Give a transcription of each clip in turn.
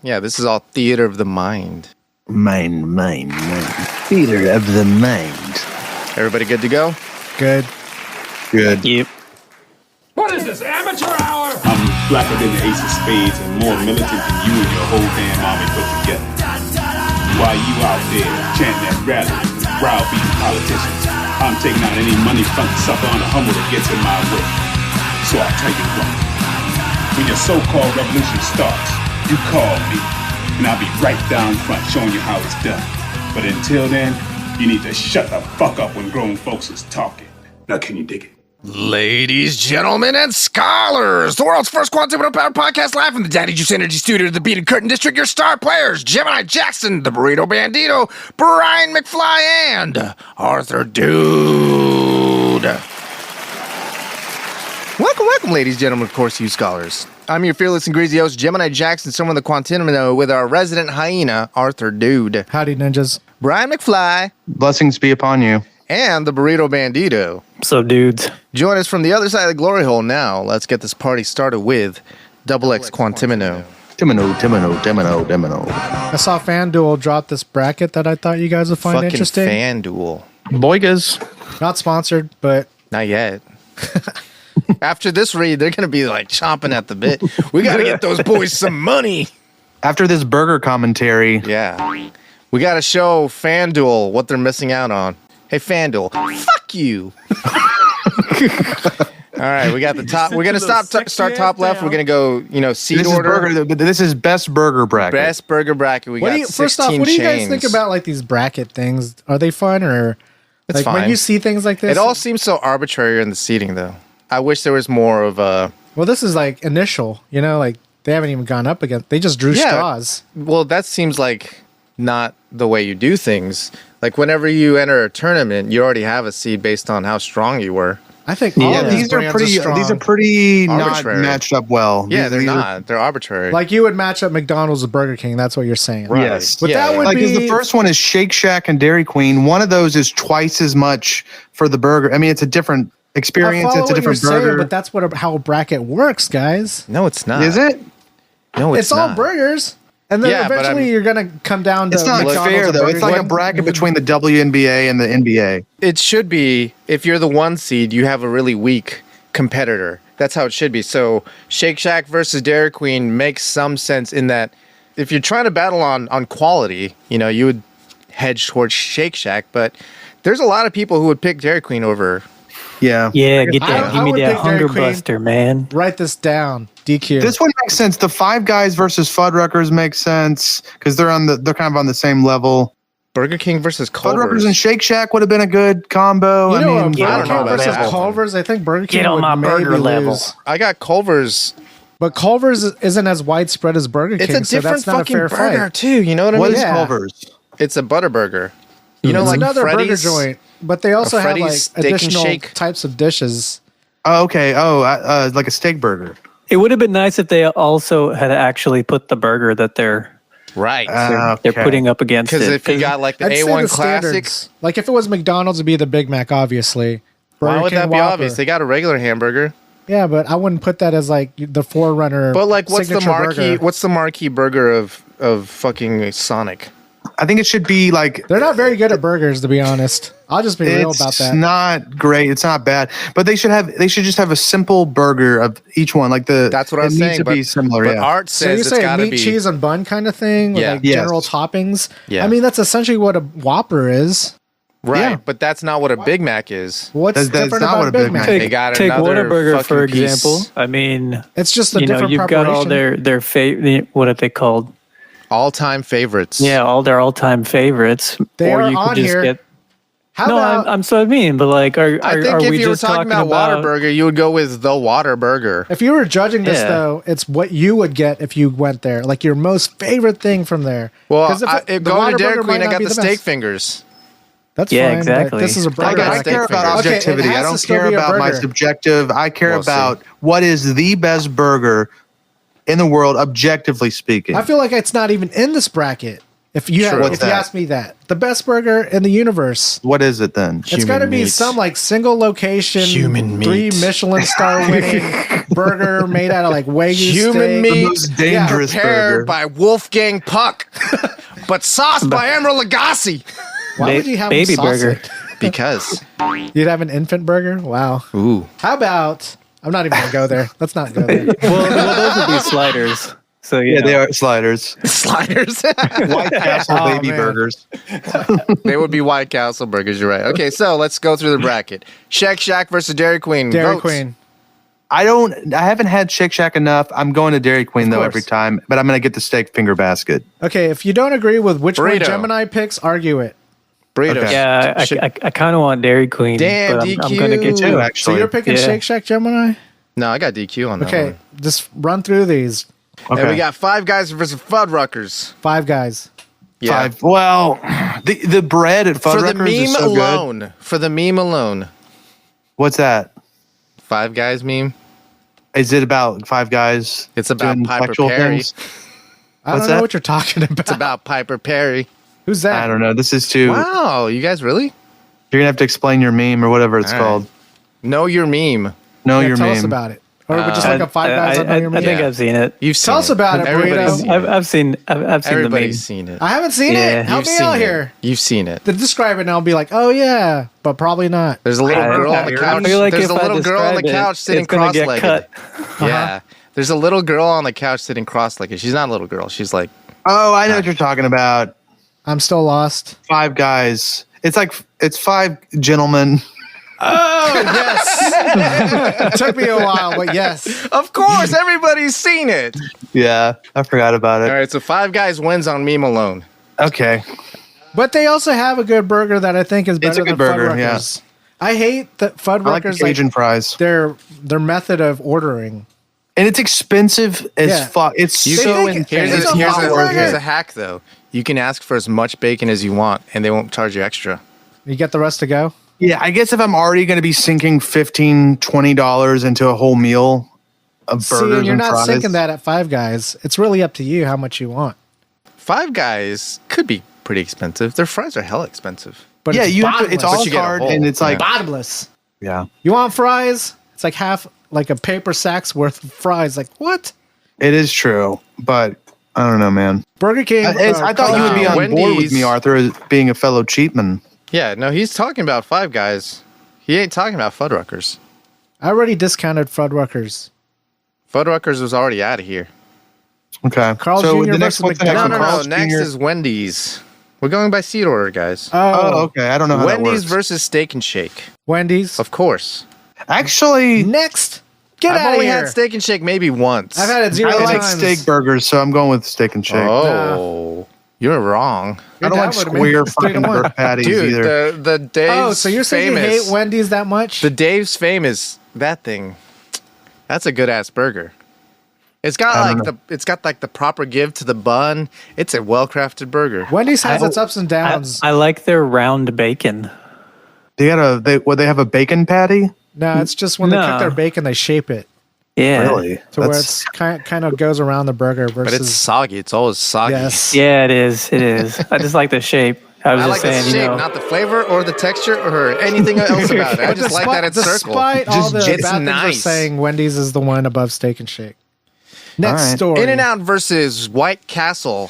Yeah, this is all theater of the mind. Mind. Theater of the mind. Everybody good to go? Good. Yep. What is this, amateur hour? I'm blacker than the ace of spades and more militant than you and your whole damn army put together. While you out there chanting at rallies, browbeating politicians, I'm taking out any money front sucker on a humble that gets in my way. So I'll tell you what. When your so-called revolution starts, you call me, and I'll be right down front showing you how it's done. But until then, you need to shut the fuck up when grown folks is talking. Now can you dig it? Ladies, gentlemen, and scholars, the world's first Quantimino powered podcast live from the Daddy Juice Energy Studio of the Beat and Curtain District. Your star players, Gyromite Jackson, the Burrito Bandito, Brian McFly, and Arthur Dude. Welcome, ladies, gentlemen, of course, you scholars. I'm your fearless and greasy host, Gyromite Jackson, someone of the Quantimino, with our resident hyena, Arthur Dude. Howdy, ninjas. Brian McFly. Blessings be upon you. And the Burrito Bandito. So, dudes. Join us from the other side of the glory hole now. Let's get this party started with Double X Quantimino. Timino. I saw FanDuel drop this bracket that I thought you guys would find interesting. FanDuel. Boygas. Not sponsored, but... Not yet. After this read, they're going to be like chomping at the bit. We got to get those boys some money. After this burger commentary. Yeah. We got to show FanDuel what they're missing out on. Hey, FanDuel, fuck you. All right, we got the top. We're going to start top left. We're going to go, seed This order. is burger. This is best burger bracket. Best burger bracket. We got 16 First off, what do you guys think about like these bracket things? Are they fun or it's like fine. when you see things like this? It all seems so arbitrary in the seating, though. I wish there was more of a... Well, this is like initial, like they haven't even gone up against. They just drew straws. Well, that seems like not the way you do things. Like whenever you enter a tournament, you already have a seed based on how strong you were. I think these are pretty arbitrary. Not matched up well. Yeah, they're not. They're arbitrary. Like you would match up McDonald's with Burger King. That's what you're saying. Right. Yes. But that would be... the first one is Shake Shack and Dairy Queen. One of those is twice as much for the burger. I mean, it's a different experience. It's a different burger. Saying, but that's how a bracket works, guys. No, it's not. Is it? No, it's all burgers. And then eventually you're going to come down to... It's not McDonald's fair, though. It's like a bracket between the WNBA and the NBA. It should be, if you're the one seed, you have a really weak competitor. That's how it should be. So Shake Shack versus Dairy Queen makes some sense in that if you're trying to battle on quality, you would hedge towards Shake Shack. But there's a lot of people who would pick Dairy Queen over... Yeah, give me that hunger buster, man. Write this down. DQ. This one makes sense. The Five Guys versus Fuddruckers makes sense because they're kind of on the same level. Burger King versus Culver's. Fuddruckers and Shake Shack would have been a good combo. Burger King versus Culver's. I think Burger King would maybe burger level. I got Culver's. But Culver's isn't as widespread as Burger King. It's a different so that's not fucking a fair burger fight. too. You know what I mean? What is Culver's? It's a butter burger. It's like another Freddy's, burger joint, but they also have like steak additional and shake types of dishes. Oh, okay. Like a steak burger. It would have been nice if they also had actually put the burger that they're putting up against it. Because if you got like the A1 Classics, like if it was McDonald's, it'd be the Big Mac, obviously. Why would that be obvious? They got a regular hamburger. Yeah, but I wouldn't put that as like the forerunner. But like, what's the marquee? Burger. What's the marquee burger of fucking Sonic? I think it should be like... They're not very good at burgers, to be honest. I'll just be real about that. It's not great. It's not bad. But they should just have a simple burger of each one. Like that's what I'm saying. It needs to be similar, but Art says so you're saying meat, cheese, and bun kind of thing? With like general toppings? Yeah. I mean, that's essentially what a Whopper is. Right, but that's not what a Big Mac is. What's different about a Big Mac? They got Take another Whataburger, for example. Piece. I mean... It's just a different you've preparation. got all their what are they called? All-time favorites. Yeah, all their all-time favorites. They are on here. I'm so mean, but like, I think if you were talking about Whataburger, you would go with the Whataburger. If you were judging this, though, it's what you would get if you went there. Like your most favorite thing from there. Well, going to Dairy Queen, I got the steak fingers. That's fine. Exactly. This is a burger. I care about objectivity. I don't care about my subjective. I care about what is the best burger in the world, objectively speaking. I feel like it's not even in this bracket. If you ask me that, the best burger in the universe, what is it then? It's got to be some like single location, human meat, 3 Michelin star winning burger made out of like Wagyu human steak. meat, the most dangerous prepared burger by Wolfgang Puck, but sauced by Emeril Lagasse. Why would you have baby sauce burger? it? Because You'd have an infant burger. Wow. ooh, How about? I'm not even gonna go there. Let's not go there. Well, those would be sliders. So yeah, they are sliders. sliders. White Castle Oh, baby man. burgers. They would be White Castle burgers. You're right. Okay, so let's go through the bracket. Shake Shack versus Dairy Queen. Dairy Votes. Queen. I haven't had Shake Shack enough. I'm going to Dairy Queen though course. every time, but I'm going to get the steak finger basket. Okay, if you don't agree with which one Burrito. Gemini picks, argue it. Burritos. Okay. Yeah, I kind of want Dairy Queen. Damn, but I'm DQ. going to get Two you. actually. So you're picking Yeah. Shake Shack Gemini? No, I got DQ on that Okay, one. just run through these. Okay. And we got Five Guys versus Fuddruckers. 5 Guys. Yeah. Five. Well, the bread at For the Fuddruckers meme is so good. alone. For the meme alone. What's that? Five Guys meme. Is it about 5 guys? It's about doing Piper sexual Perry. things? I What's don't know that? what you're talking about. It's about Piper Perry. Who's that? I don't know. This is too. Wow, you guys really You're gonna have to explain your meme or whatever it's All right. called. know your meme? Know Yeah, your tell meme. us about it. Or just like a 5 Guys on your I think Yeah. I've seen it. You've seen Tell us about it, Everybody's Burrito. seen it. I've seen the meme. Everybody's seen it. I haven't seen Yeah. it. Help You've me seen out it. here. You've seen it. Then describe it and I'll be like, oh yeah, but probably not. There's a little I- girl on I the couch. feel like There's if a I little girl on the describe it, couch sitting it's gonna get cross-legged. cut. Yeah. There's a little girl on the couch sitting cross-legged. She's not a little girl. She's like, Oh, I know what you're talking about. I'm still lost. 5 guys. It's 5 gentlemen. Oh yes. It took me a while, but yes. of course, everybody's seen it. Yeah, I forgot about All it. right, so Five Guys wins on meme alone. Okay. But they also have a good burger that I think is better a than good burger, Fuddruckers. I hate that I like the Fuddruckers Cajun fries. their method of ordering. And it's expensive as Yeah. fuck. It's You so think intense. it's a hot burger. Here's a hack, though. You can ask for as much bacon as you want, and they won't charge you extra. You get the rest to go. Yeah, I guess if I'm already going to be sinking $15, $20 into a whole meal of See, burgers and you're and not fries, sinking that at 5 Guys. It's really up to you how much you want. Five Guys could be pretty expensive. Their fries are hella expensive. But yeah, it's you have to, bottomless. it's all you get a hard whole, and it's like bottomless. yeah, You want fries? It's like half, like a paper sack's worth of fries. Like what? it is true, but I don't know, man. Burger King. I thought you would be on board with Wendy's- me, Arthur, as being a fellow cheapman. Yeah, no, he's talking about Five Guys. He ain't talking about Fuddruckers. I already discounted Fuddruckers. Fuddruckers was already out of here. Okay, Carl's so Jr. the next versus one's the McDonald's. next No, one. no, no. Carl's Next Jr. is Wendy's. We're going by seat order, guys. Oh, okay. I don't know how that Wendy's works. versus Steak and Shake. Wendy's. Of course. Actually, Next. Get I've out of only here. had Steak and Shake maybe once. I've had it 0 I like times. steak burgers, so I'm going with steak and shake. Oh, you're wrong. I don't You're like down with me. square It's 3 to fucking 1. burger patties Dude, either. the Dave's Oh, so you're saying famous, you hate Wendy's that much? The Dave's famous, that thing. That's a good ass burger. It's got I don't like it's got like the proper give to the bun. It's a well crafted burger. Wendy's has its ups and downs. I like their round bacon. They have a bacon patty? No, it's just when they No. cook their bacon, they shape it Yeah. Really? to where it's kind of goes around the burger But it's versus. soggy. It's always soggy. Yes. Yeah, it is. It is. I just like the shape. I was I just like the saying, shape, you know. not the flavor or the texture or anything else about it. I just like that it's circle. Despite all the It's bad things we're nice. saying, Wendy's is the one above Steak and Shake. Next All right. story. In-N-Out versus White Castle.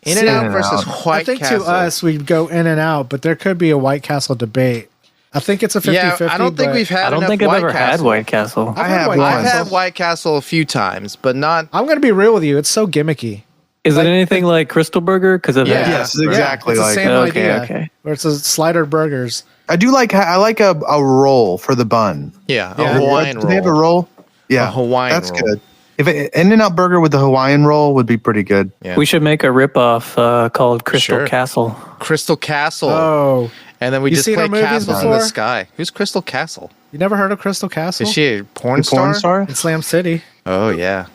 In-N-Out See, versus I White think Castle. to us, we'd go in and out, but there could be a White Castle debate. I think it's a 50-50. Yeah, I don't think but we've had I don't enough think I've White ever had Castle. White Castle. I've had have White one. I've Castle. had White Castle a few times, but not. I'm going to be real with you. It's so gimmicky. Is it anything like Crystal Burger? Because of Yeah. that. Yes, exactly It's the like same Okay, idea. okay. Where it's a slider burgers. I like a roll for the bun. Yeah, a Yeah. Hawaiian Do they have a roll. roll? Yeah, A Hawaiian that's roll. good. If In-N-Out burger with the Hawaiian roll would be pretty good. Yeah. We should make a ripoff called Crystal Sure. Castle. Crystal Castle. Oh, And then we You just seen play our movies castles in the before? sky. Who's Crystal Castle? you never heard of Crystal Castle? Is she a porn The star? porn star? In Slam City. Oh yeah.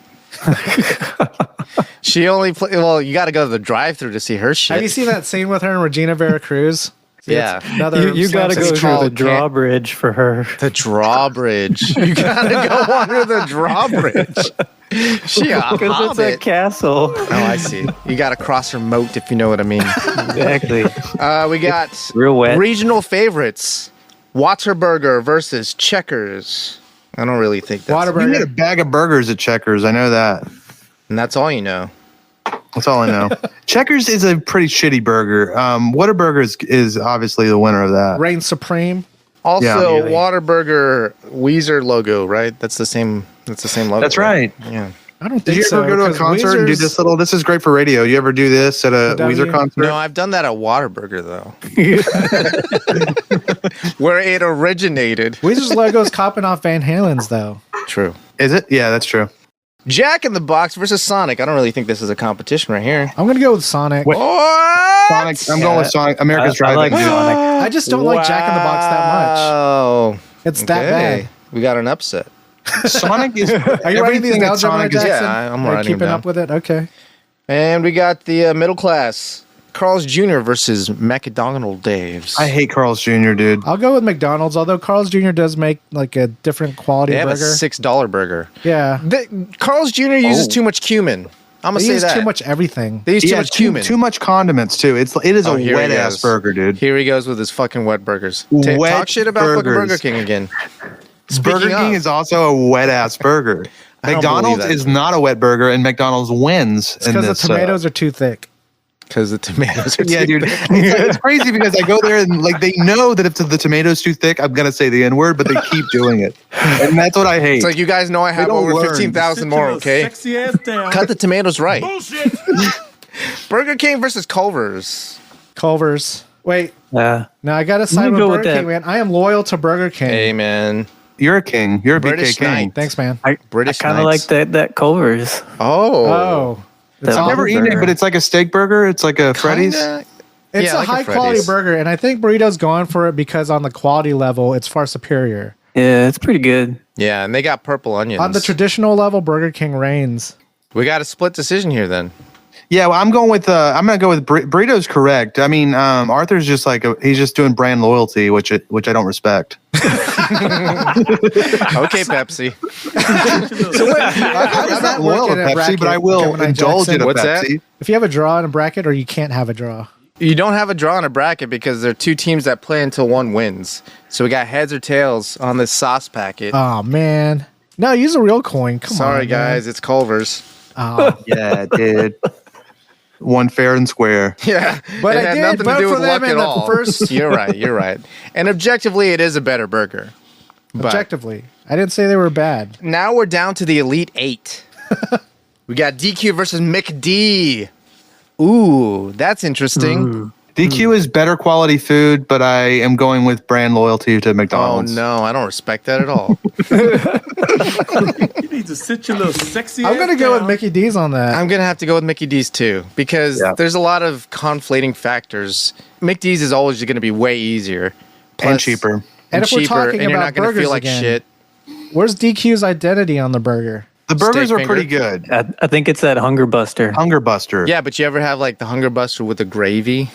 She only play. Well, you got to go to the drive-through to see her shit. Have you seen that scene with her and Regina Veracruz? Yeah. You got to go through the drawbridge for her. The drawbridge. You got to go under the drawbridge. She a Because it's a castle. Oh, I see. You got to cross her moat, if you know what I mean. Exactly. We got real wet. Regional favorites. Whataburger versus Checkers. I don't really think that's... You can get a bag of burgers at Checkers. I know that. And that's all you know. That's all I know. Checkers is a pretty shitty burger. Whataburger is obviously the winner of that. Reign supreme. Also, Whataburger Weezer logo, right? That's the same logo. That's right. Yeah. I don't Did think you ever go to a concert and do this little? This is great for radio. You ever do this at a Weezer concert? No, I've done that at Whataburger though, where it originated. Weezer's logo's copping off Van Halen's though. True. Is it? Yeah, that's true. Jack in the Box versus Sonic. I don't really think this is a competition right here. I'm gonna go with Sonic. What? Sonic. I'm going with Sonic. America's Driving. I like Sonic. I just don't like Jack in the Box that much. Oh, It's that bad. We got an upset. Sonic is. Are you writing these down, Gemini Jackson? Yeah, I'm Are you writing keeping down. up with it. Okay. And we got the middle class. Carl's Jr. versus McDonald Dave's. I hate Carl's Jr., dude. I'll go with McDonald's, although Carl's Jr. does make like a different quality They have burger. a $6 burger. Yeah. Carl's Jr. uses too much cumin. I'm They gonna say use that. too much everything. They use too much cumin. Too much condiments too. It is a Here he wet ass goes. burger, dude. Here he goes with his fucking wet burgers. Wet Talk shit about fucking burgers. Burger King again. Burger Speaking King of, is also a wet ass burger. I don't McDonald's believe that. is not a wet burger, and McDonald's wins. It's because the tomatoes are too thick. because the tomatoes are Yeah, too dude. thick. It's crazy because I go there and like they know that if the tomato's too thick, I'm gonna say the N word, but they keep doing it, and that's what I hate. It's like, you guys know I have don't over learn. 15,000 more, okay? Sexy ass down. Cut the tomatoes right. Bullshit. Burger King versus Culver's. Culver's. Wait. Yeah. No, I gotta side me with go with Burger that. King, man. I am loyal to Burger King. Hey, man. You're a king. You're a British BK king. knight. Thanks, man. I British kind of like Knights. that Culver's. Oh. Oh. It's, I've I've never eaten it, but it's like a steak burger. It's like a Freddy's. Kinda- it's yeah, a like high quality Freddy's. burger, and I think Burrito's going for it because on the quality level, it's far superior. Yeah, it's pretty good. Yeah, and they got purple onions. On the traditional level, Burger King reigns. We got a split decision here then. Yeah, well, I'm going with. I'm gonna go with Burrito's correct. I mean, Arthur's just like he's just doing brand loyalty, which I don't respect. Okay, Pepsi. How does that I'm work loyal in to a Pepsi, bracket, but I will Gemini indulge Jackson? in a What's that? Pepsi. If you have a draw in a bracket, or you can't have a draw. You don't have a draw in a bracket because there are two teams that play until one wins. So we got heads or tails on this sauce packet. Oh man, no, use a real coin. Come on, Sorry, man. guys, it's Culver's. Oh. Yeah, dude. One fair and square. Yeah, But it I had did nothing to vote do for with them luck in at the all. first- You're right. You're right. And objectively, it is a better burger. But Objectively, I didn't say they were bad. now we're down to the Elite Eight. We got DQ versus McD. Ooh, that's interesting. DQ is better quality food, but I am going with brand loyalty to Oh McDonald's. no, I don't respect that at all. You need to sit your little sexy I'm ass gonna go with down. Mickey D's on that. I'm gonna have to go with Mickey D's too because Yeah. there's a lot of conflating factors. McD's is always going to be way easier And cheaper. And if we're talking and you're about not gonna burgers feel like again, shit. Where's DQ's identity on the burger? The burgers Steak are pretty finger. good. I think it's that Hunger Buster. Hunger Buster. Yeah, but you ever have like the Hunger Buster with the gravy?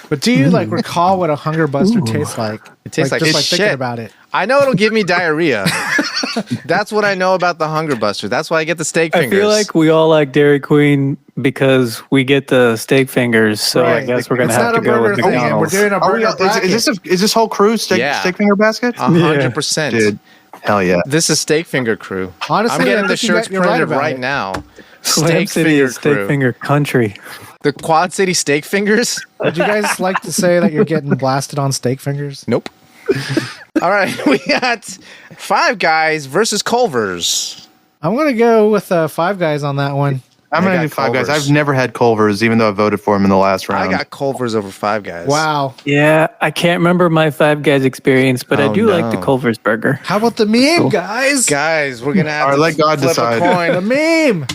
But do you like recall what a Hunger Buster tastes like? It tastes like just it's thinking shit. about it. I know it'll give me diarrhea. That's what I know about the Hunger Buster. That's why I get the steak I fingers. feel like we all like Dairy Queen because we get the steak fingers. So I Right. guess we're gonna It's have not to a go with burger thing, and we're McDonald's. doing a Are we, burger bracket. is this whole crew steak Yeah. finger basket? 100%. Dude, hell yeah. This is steak finger crew. Honestly, I'm I getting the think you shirts got- you're right printed about right it. now. Slam Steak City finger is steak crew. finger country. The Quad City steak fingers? Would you guys like to say that you're getting blasted on steak fingers? Nope. All right, we got Five Guys versus Culver's. I'm gonna go with Five Guys on that one. I'm I going to got do Five Guys. Culver's. I've never had Culver's, even though I voted for him in the last I round. got Culver's over Five Guys. Wow. Yeah, I can't remember my Five Guys experience, but Oh, I do like the no. Culver's burger. How about the meme, guys? Guys, we're going to have All right, to let God flip decide. a coin. The meme.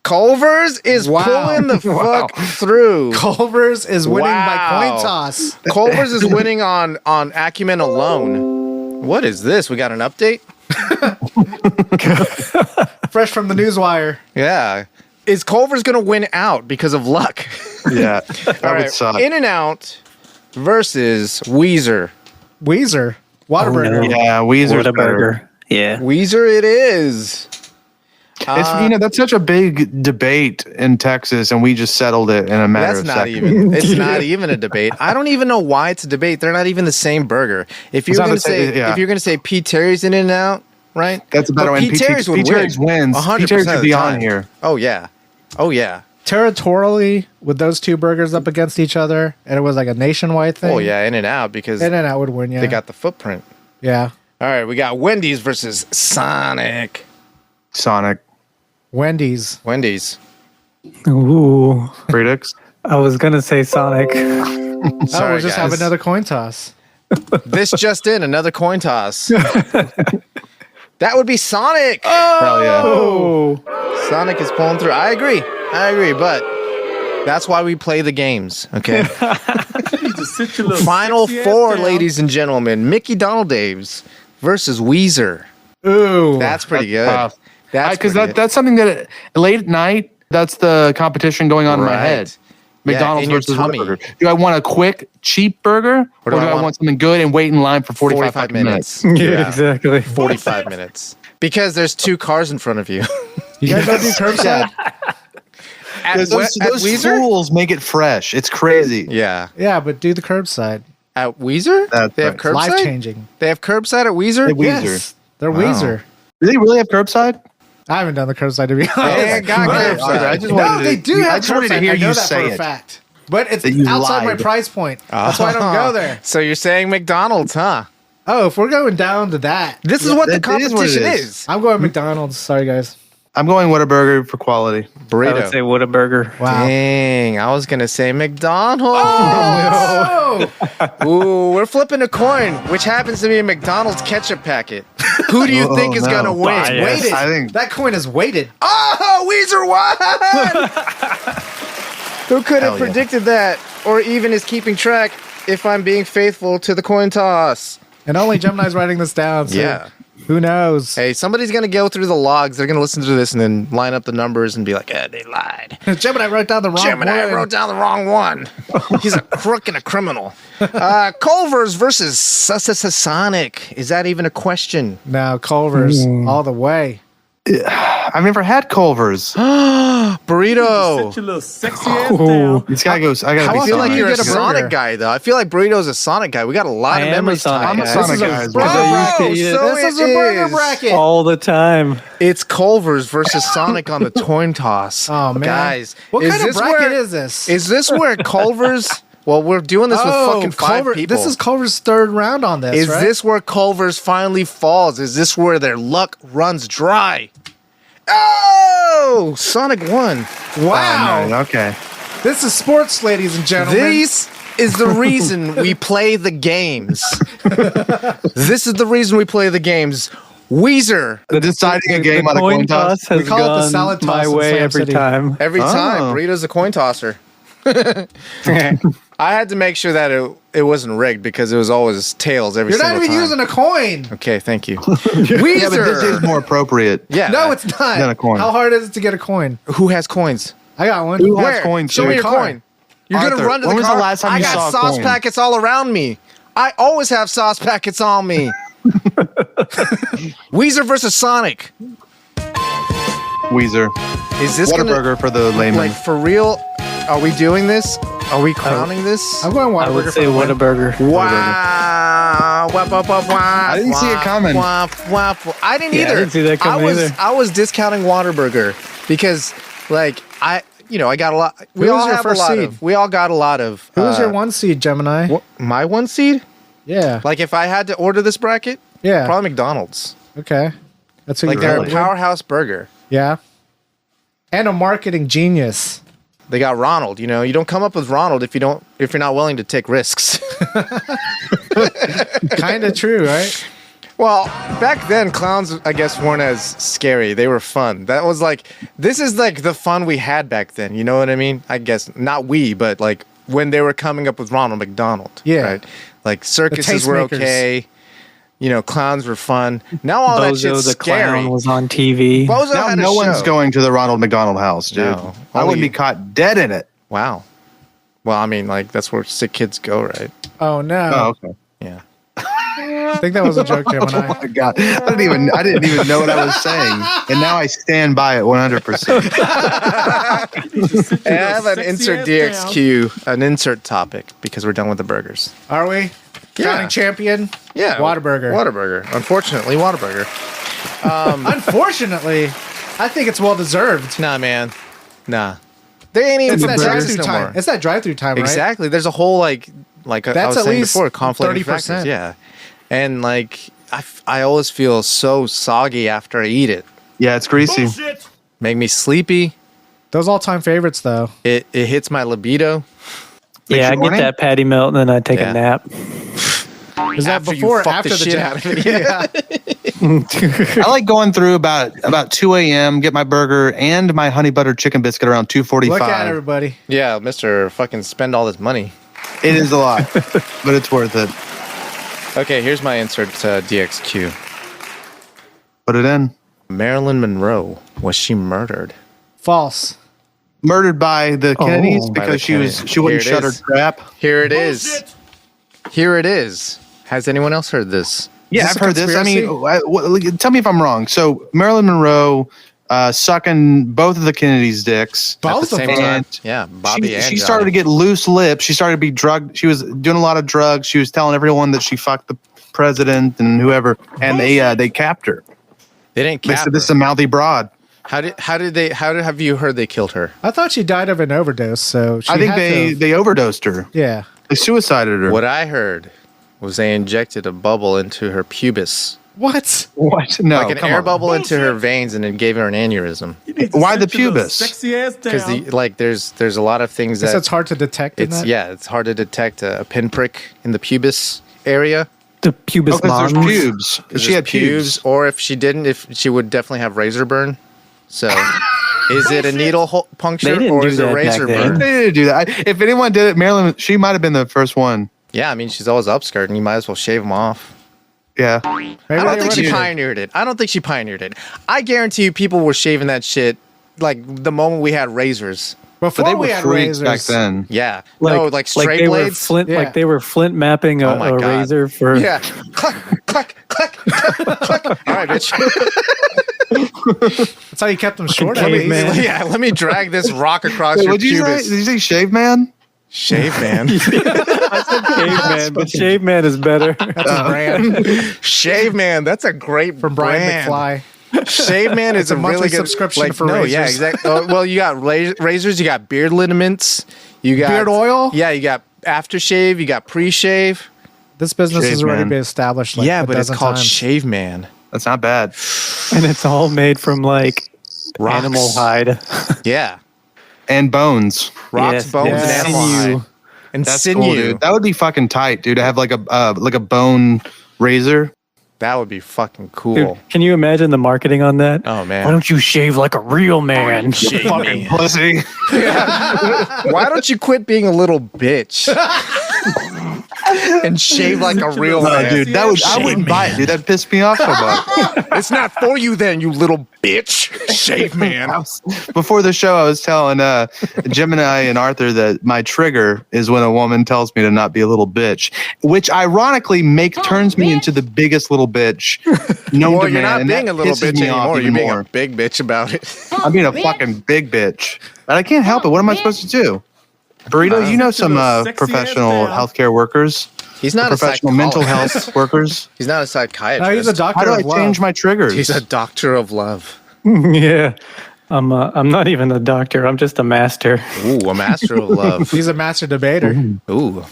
Culver's is Wow. pulling the fuck through. Culver's is winning by Wow. coin toss. Culver's is winning on acumen alone. What is this? We got an update? Fresh from the newswire. Yeah. Is Culver's going to win out because of luck? Yeah, that All would right. suck. In and Out versus Weezer. Weezer. Whataburger. no. Yeah, Weezer's better. Whataburger. Yeah. Weezer it is. It's that's such a big debate in Texas, and we just settled it in a matter That's of not seconds. even. It's not even a debate. I don't even know why it's a debate. They're not even the same burger. If you're not gonna the same- say yeah. if you're gonna say Pete Terry's in and out, right? That's a better But one. Pete Terry's would Terry's win. wins. 100% Pete Terry's of should the be time. on here. Oh yeah. Oh yeah. Territorially, with those two burgers up against each other, and it was like a nationwide thing. Oh yeah. In and out because In-N-Out would win, yeah. they got the footprint. Yeah. All right. We got Wendy's versus Sonic. Sonic. Wendy's. Wendy's. Ooh. Predicts. I was gonna say Sonic. Sorry, we'll just have guys. another coin toss. This just in, another coin toss. That would be Sonic. Hell yeah. Oh. Sonic is pulling through. I agree, but that's why we play the games, okay? Final four, ladies and gentlemen. Mickey Donald Daves versus Weezer. Ooh. That's pretty good. tough. That's Because pretty good. that's something that late at night, that's the competition going on in my Right. head. McDonald's in your versus tummy. Whataburger. Do I want a quick, cheap burger, or do I want something good and wait in line for 45 minutes? Yeah, exactly. 45 minutes. Because there's two cars in front of you. You guys don't do curbside? At, Those Weezer? fools make it fresh. It's crazy. Yeah. Yeah, but do the curbside. At Weezer? That's They have right. curbside? Life changing. They have curbside at Weezer? At Weezer. Yes, they're Wow. Weezer. Do they really have curbside? I haven't done the curbside to be honest. They got Right. curbside. I just No, wanted they to- do have I just wanted to curbside. hear I know you that say for a it. fact. But it's That you outside my lied. price point. That's why I don't go there. So you're saying McDonald's, huh? Oh, if we're going down to that, This is what the that is what it competition is. is. I'm going McDonald's. Sorry, guys. I'm going Whataburger for quality. I would Burrito. say Whataburger. Wow. Dang, I was gonna say McDonald's. Oh! Ooh, we're flipping a coin, which happens to be a McDonald's ketchup packet. Who do you Oh, think is no. gonna win? Bias. Weighted. I think- that coin is weighted. Oh, Weezer won! Who could have Hell yeah. predicted that, or even is keeping track? If I'm being faithful to the coin toss. And only Gemini's writing this down. So Yeah. who knows? Hey, somebody's gonna go through the logs. They're gonna listen to this and then line up the numbers and be like, "Eh, they lied." Gemini wrote down the wrong Gemini one. wrote down the wrong one. He's a crook and a criminal. Culver's versus Sonic. Is that even a question? Now Culver's all the way. I've never had Culver's. Burrito. Sit your little sexy ass down. This guy goes. I I gotta be feel like Sonic. you're a get a Sonic burger. guy, though. I feel like Burrito's a Sonic guy. We got a lot I of am a memories. Sonic I'm a guy. Sonic This is a guy as burger well. Bravo! eat it. So This is it a burger is. bracket. All the time. It's Culver's versus Sonic on the coin toss. Oh man, guys, what is kind of this bracket where- is this? Is this where Culver's? Well, we're doing this with fucking five Culver, people. This is Culver's third round on this. Is right? this where Culver's finally falls? Is this where their luck runs dry? Oh, Sonic won. Wow. Oh, no, okay. This is sports, ladies and gentlemen. This is the reason we play the games. This is the reason we play the games. Weezer. Deciding a game on a coin toss. has We call it the gone salad toss my in way Slam every City. time. Every time. Oh. Burrito's a coin tosser. I had to make sure that it wasn't rigged because it was always tails every You're not single even time. using a coin. Okay, thank you. Yeah, but this is Weezer. more appropriate. Yeah. No, it's not. Not a coin. How hard is it to get a coin? Who has coins? I got one. Who has Where? coins, Show dude? me your Car. coin. You're gonna Arthur, run to when the was car. the last time I you got saw a sauce coin? packets all around me. I always have sauce packets on me. Weezer versus Sonic. Weezer. Is this gonna Whataburger for the layman. like for real? Are we doing this? Are we crowning this? I'm going I Whataburger. would say for the win. Whataburger. Wow! Wap, wap, wap, wap, I didn't see it wap, coming. wap, wap, wap. I didn't Yeah, I either. didn't see that coming either. I was discounting Whataburger because, like, I got a lot. We Who all was your have first a lot seed? of. We all got a lot of. Who was your one seed, Gemini? My one seed? Yeah. Like, if I had to order this bracket, Yeah. probably McDonald's. Okay. That's who Like, you they're got. a powerhouse burger. Yeah. And a marketing genius. They got Ronald. You know, you don't come up with Ronald if you're not willing to take risks. Kind of true, right? Well, back then, clowns, I guess, weren't as scary. They were fun. That was like, this is like the fun we had back then. You know what I mean? I guess not we, but like when they were coming up with Ronald McDonald. Yeah. Right? Like circuses were tastemakers. okay. You know, clowns were fun. Now all that Bozo shit's the scary. clown was on TV. Bozo now had a no one's show. going to the Ronald McDonald house, dude. No. I would Only- be caught dead in it. Wow. Well, I mean, like that's where sick kids go, right? Oh no! Oh, okay. Yeah. I think that was a joke, Gemini. Oh my God. I didn't even know what I was saying. And now I stand by it 100%. I have an insert DXQ, an insert topic, because we're done with the burgers. Are we? Crowning champion? Yeah. Whataburger. Whataburger. Unfortunately, Whataburger. Unfortunately, I think it's well deserved. Nah, man. Nah. They ain't even It's that burgers drive-through no time. more. It's that drive-through time, right? Exactly. There's a whole like That's I was at saying least before, conflicting 30%. factors. Yeah. And like I always feel so soggy after I eat it. Yeah, it's greasy. Bullshit. Make me sleepy. Those all-time favorites, though. It hits my libido. Yeah, I get horny? that patty melt and then I take Yeah. a nap. Is that After you before or fuck after the the shit jab? out of it. Yeah. I like going through about 2 a.m., get my burger and my honey butter chicken biscuit around 2:45. Look at everybody. Yeah, Mr. Fucking spend all this money. It is a lot, but it's worth it. Okay, here's my insert DXQ. Put it in. Marilyn Monroe, was she murdered? False. Murdered by the Kennedys By because the Kennedys. she wouldn't Here it shut her is. trap. Here it is. Bullshit. Here it is. Has anyone else heard this? Yeah, Is I've this a heard this. I mean, tell me if I'm wrong. So Marilyn Monroe sucking both of the Kennedys' dicks. Both At the of same them. time. And Yeah, Bobby and she started to Johnny. get loose lips. She started to be drugged. She was doing a lot of drugs. She was telling everyone that she fucked the president and whoever, and they capped her. They didn't They cap said this is a her. mouthy broad. How have you heard they killed her? I thought she died of an overdose, so she I think had to- they overdosed her. Yeah. They suicided her. What I heard was they injected a bubble into her pubis. What? What? No, Like an come air on. bubble into her veins, and it gave her an aneurysm. Why the Sit your little pubis? Sexy ass down. Because there's a lot of things So that it's hard to detect in that? it's hard to detect a pinprick in the pubis area. The pubis Oh, because mons. there's pubes. 'Cause She had there's pubes. or if she didn't, if she would definitely have razor burn. So, is it a needle puncture They didn't or do is it that razor back then. burn? They didn't do that. If anyone did it, Marilyn, she might have been the first one. Yeah, I mean she's always upskirting. You might as well shave them off. Yeah. Maybe I don't they think she already- pioneered it. I don't think she pioneered it. I guarantee you, people were shaving that shit like the moment we had razors. Before But they we were had freaks razors. back then. Yeah, like straight they blades. Were flint, Yeah. Like they were flint mapping Oh my a God. razor for. Yeah, clack, clack, clack, clack, clack. All right, bitch. That's how you kept them short. at least. caveman. Yeah, let me drag this rock across Wait, your what'd you say? pubis. Did you say shave man? Shave man. Caveman, but Shave Man is better. That's a brand Shave man. That's a great from Brian brand. McFly. Shave man is a a really monthly good subscription for no, yeah, razors. exactly. Well, you got razors, you got beard liniments, you got Beard oil? Yeah, you got aftershave, you got pre-shave. This business Shave has already Man. been established. Like Yeah, a but it's dozen called times. Shave Man. That's not bad. And it's all made from like Rocks. animal hide. Yeah, And bones. rocks, Yes, bones, yes. and animal Sinew. hide. And That's sinew. cool, dude. That would be fucking tight, dude. To have like a bone razor. That would be fucking cool. Dude, can you imagine the marketing on that? Oh man. Why don't you shave like a real man? Fucking pussy. Why don't you quit being a little bitch and shave like a real No, man? dude, I wouldn't buy it, dude. That pissed me off so much. It's not for you then, you little bitch. Shave man. Before the show, I was telling Gemini and Arthur that my trigger is when a woman tells me to not be a little bitch, which ironically turns me into the biggest little bitch known Well, to you're man. not and being that a little pisses bitch me off anymore. You're even being more. a big bitch about it. I'm being a fucking big bitch, but I can't help it. What am I supposed to do? Burrito, you know some sexy ass professional down. healthcare workers, He's not a professional mental psychologist. health workers. He's not a psychiatrist. No, he's a doctor How do I of love. change my triggers? He's a doctor of love. Yeah. I'm not even a doctor. I'm just a master. Ooh, a master of love. He's a master debater. Ooh.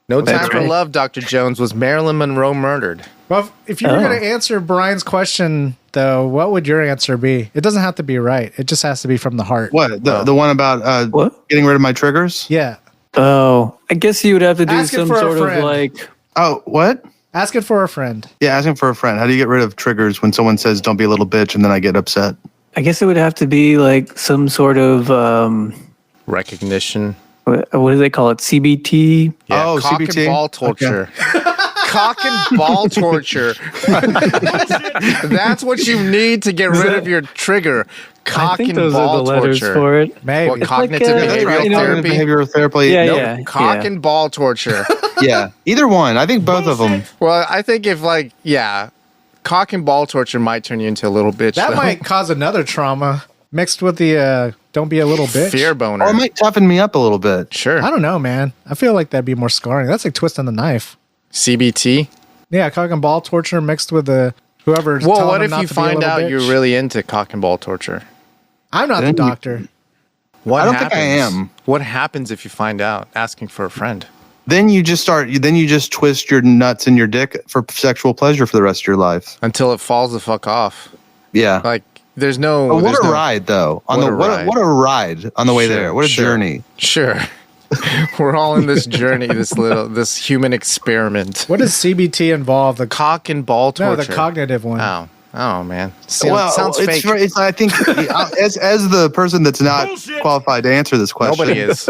No That's Time for right. Love, Dr. Jones. Was Marilyn Monroe murdered? Well, if you were Oh. going to answer Brian's question, though, what would your answer be? It doesn't have to be right. It just has to be from the heart. What the one about What? getting rid of my triggers? Yeah. Oh, I guess you would have to do Ask it some for a sort of friend. like. Oh, what? Asking for a friend. Yeah, asking for a friend. How do you get rid of triggers when someone says "Don't be a little bitch" and then I get upset? I guess it would have to be like some sort of Recognition. what do they call it? CBT. Yeah, Oh, cock CBT? and ball torture. Cock and ball torture. That's what you need to get rid of your trigger. Cock and those ball are the letters torture. for it. Maybe. What, cognitive Like, behavioral therapy? Behavioral therapy. Yeah, Nope. yeah. Cock and ball torture. Yeah. Either one. I think both of them. Well, I think if cock and ball torture might turn you into a little bitch. That though. might cause another trauma mixed with the don't be a little bitch. fear boner. Or it might toughen me up a little bit. Sure. I don't know, man. I feel like that'd be more scarring. That's like twisting the knife. CBT. Yeah, cock and ball torture mixed with the whoever's Well, telling what them if not you to be a find little out bitch. you're really into cock and ball torture? I'm not the Then you- doctor. What I don't happens? think I am. What happens if you find out? Asking for a friend. Then you just twist your nuts in your dick for sexual pleasure for the rest of your life. Until it falls the fuck off. Yeah. Like, there's no... But what there's a no- ride, though. What a ride. What a ride on the way there. What a Sure. journey. Sure. We're all in this journey, this human experiment. What does CBT involve? The Cock and ball no, torture. the cognitive one. Oh, man. Well, Sounds fake. I think as the person that's not qualified to answer this question, Nobody is.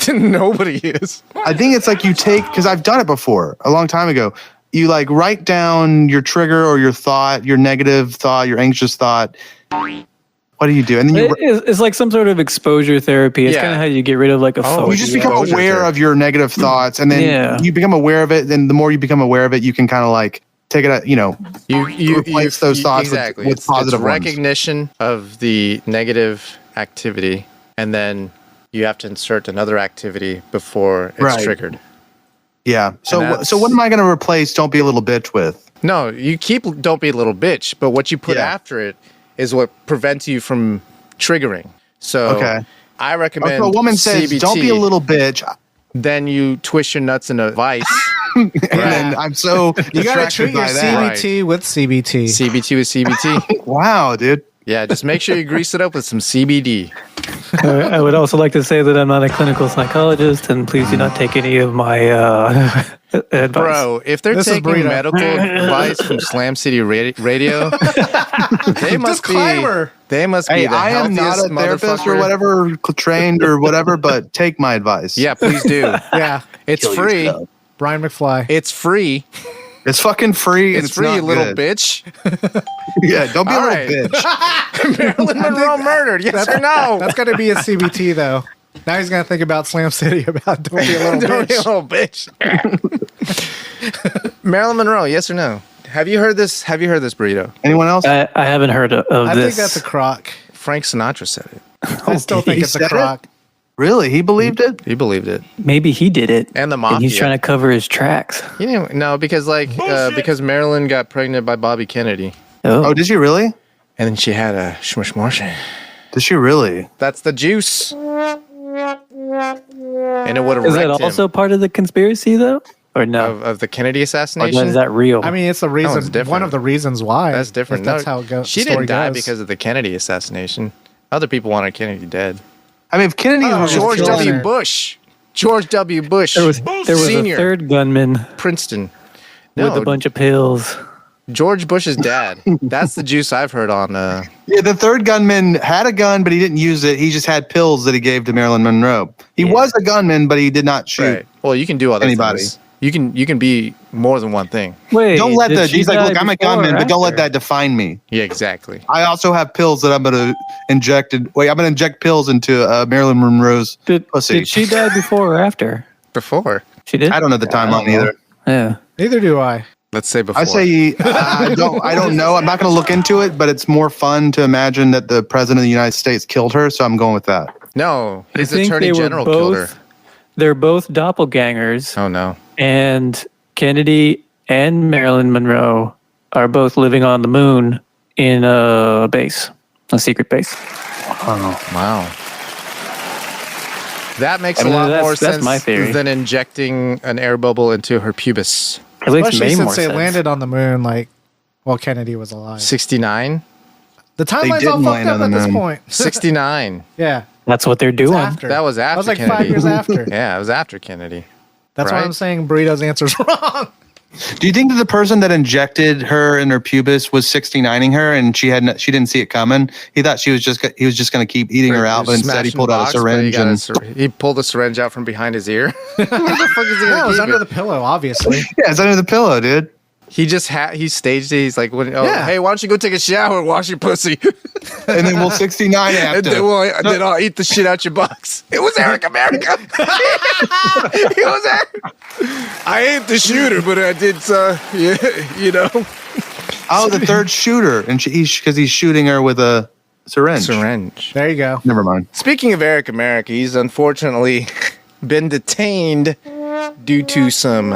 Nobody is. I think it's like you take, because I've done it before a long time ago. You like write down your trigger or your thought, your negative thought, your anxious thought. What do you do? And then It's like some sort of exposure therapy. It's Yeah. kind of how you get rid of like a phobia. you just become Exposure aware therapy. of your negative thoughts, and then you become aware of it. And the more you become aware of it, you can kind of like take it out, You replace those thoughts exactly. with positive it's ones. recognition of the negative activity, and then you have to insert another activity before it's Right. triggered. Yeah. So that's- what am I going to replace "Don't Be a Little Bitch" with? No, you keep "Don't Be a Little Bitch," but what you put Yeah. after it is what prevents you from triggering. So Okay. I recommend. So a woman says, CBT, "Don't be a little bitch," Then you twist your nuts in a vice. and then I'm so You gotta distracted treat your by that. CBT with CBT. CBT with CBT. Wow, dude. Yeah, just make sure you grease it up with some CBD. I would also like to say that I'm not a clinical psychologist, and please do not take any of my advice. Bro, if they're This is taking Burrito. medical advice from Slam City Radio, they must Disclaimer. be. They must be Hey, the I am not healthiest a therapist or motherfucker. whatever, trained or whatever, but take my advice. Yeah, please do. Yeah, It's free. yourself. Brian McFly. It's free. It's fucking free. And It's free, not you little good. bitch. Yeah, don't be All a right. little bitch. Marilyn Monroe murdered. Yes or no? That's gonna be a CBT though. Now he's gonna think about Slam City about don't be a little Don't be a bitch. little bitch. Marilyn Monroe. Yes or no? Have you heard this? Have you heard this, Burrito? Anyone else? I haven't heard of I this. think that's a crock. Frank Sinatra said it. I still think He it's a said it? crock. Really? He believed it? He believed it. Maybe he did it, And the and mafia. he's trying to cover his tracks. You know, no, because because Marilyn got pregnant by Bobby Kennedy, Oh, did she really? and then she had a shmushmorsh. Did she really? That's the juice. And it would have Is that wrecked also him part of the conspiracy, though, or no? of the Kennedy Or assassination. is that real? I mean, it's the one's reason. different. One of the reasons why. That's different. If that's No, how it goes. She story didn't die goes. because of the Kennedy assassination. Other people wanted Kennedy dead. I mean, if Kennedy was George George W. Bush. Bush. George W. Bush. there was a Senior. third gunman Princeton. with a bunch of pills. George Bush's dad. That's the juice I've heard on. Yeah, the third gunman had a gun, but he didn't use it. He just had pills that he gave to Marilyn Monroe. He was a gunman, but he did not shoot. Right. Well, you can do other Anybody. things. You can be more than one thing. Wait, Don't let did she he's like, die look, I'm a before or gunman, but don't let after? that define me. Yeah, exactly. I also have pills that I'm going to inject. I'm going to inject pills into Marilyn Monroe's pussy. Did she die before or after? Before. She did. I don't know the timeline either. Yeah. Neither do I. Let's say before. I say I don't know. I'm not going to look into it, but it's more fun to imagine that the president of the United States killed her, so I'm going with that. No, I his think attorney they were general killed her. both. They're both doppelgangers, Oh no. and Kennedy and Marilyn Monroe are both living on the moon in a base, a secret base. Wow. That makes I mean, a lot that's- more that's sense my theory. than injecting an air bubble into her pubis. At least Especially made more since they sense. landed on the moon like while Kennedy was alive. 69? The timeline's all didn't fucked land up on at the this moon. point. 69. Yeah. That's what they're It's doing. after. That was after That was like Kennedy. 5 years after. Yeah, it was after Kennedy. That's why Right? I'm saying Burrito's answer's wrong. Do you think that the person that injected her in her pubis was 69ing her, and she didn't see it coming? He thought he was just going to keep eating her out, but instead he pulled out a syringe he pulled a syringe out from behind his ear. What the fuck is he gonna it was keep under it? the pillow, obviously. Yeah, it's under the pillow, dude. He just he staged it. He's like, hey, why don't you go take a shower and wash your pussy? And then we'll 69 after. And then I'll eat the shit out your box. It was Eric America. It was Eric. I ain't the shooter, but I did, you know. Oh, the third shooter. And because he's shooting her with a syringe. There you go. Never mind. Speaking of Eric America, he's unfortunately been detained due to some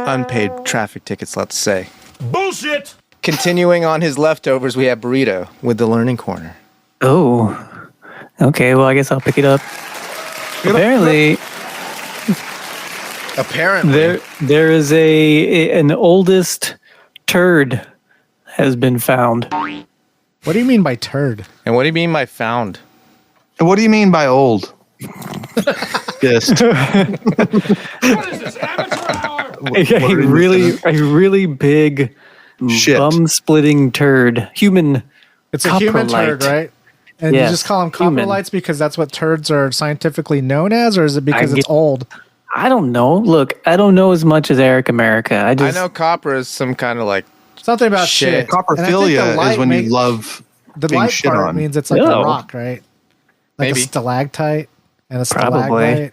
unpaid traffic tickets, let's say. Bullshit! Continuing on his leftovers, we have Burrito with the Learning Corner. Oh, okay. Well, I guess I'll pick it up. Apparently, there is an oldest turd has been found. What do you mean by turd? And what do you mean by found? And what do you mean by old? Fist. What is this, amateur hour? A really big Shit. bum-splitting turd. Human. It's a human turd, coprolite. right? And Yes, you just call them human. coprolites because that's what turds are scientifically known as, or is it because it's old? I don't know. Look, I don't know as much as Eric America. I know copper is some kind of like Something about Shit. shit. And I think the Coprophilia light is when you love the being light shit part on. means it's like No. a rock, right? Like Maybe. a stalactite and a Probably. stalagmite.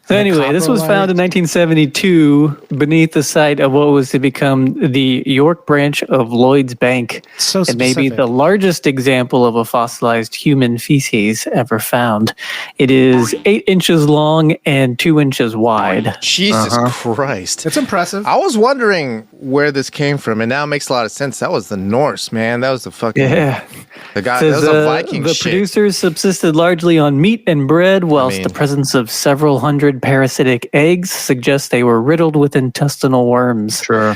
So anyway, this was found in 1972 beneath the site of what was to become the York branch of Lloyd's Bank. So It may be specific. the largest example of a fossilized human feces ever found. It is 8 inches long and 2 inches wide. Jesus Christ. It's impressive. I was wondering where this came from, and now it makes a lot of sense. That was the Norse, man. That was the fucking the guy. Says, that was a Viking the shit. producers subsisted largely on meat and bread, whilst mean- the presence of several hundred parasitic eggs suggests they were riddled with intestinal worms. Sure.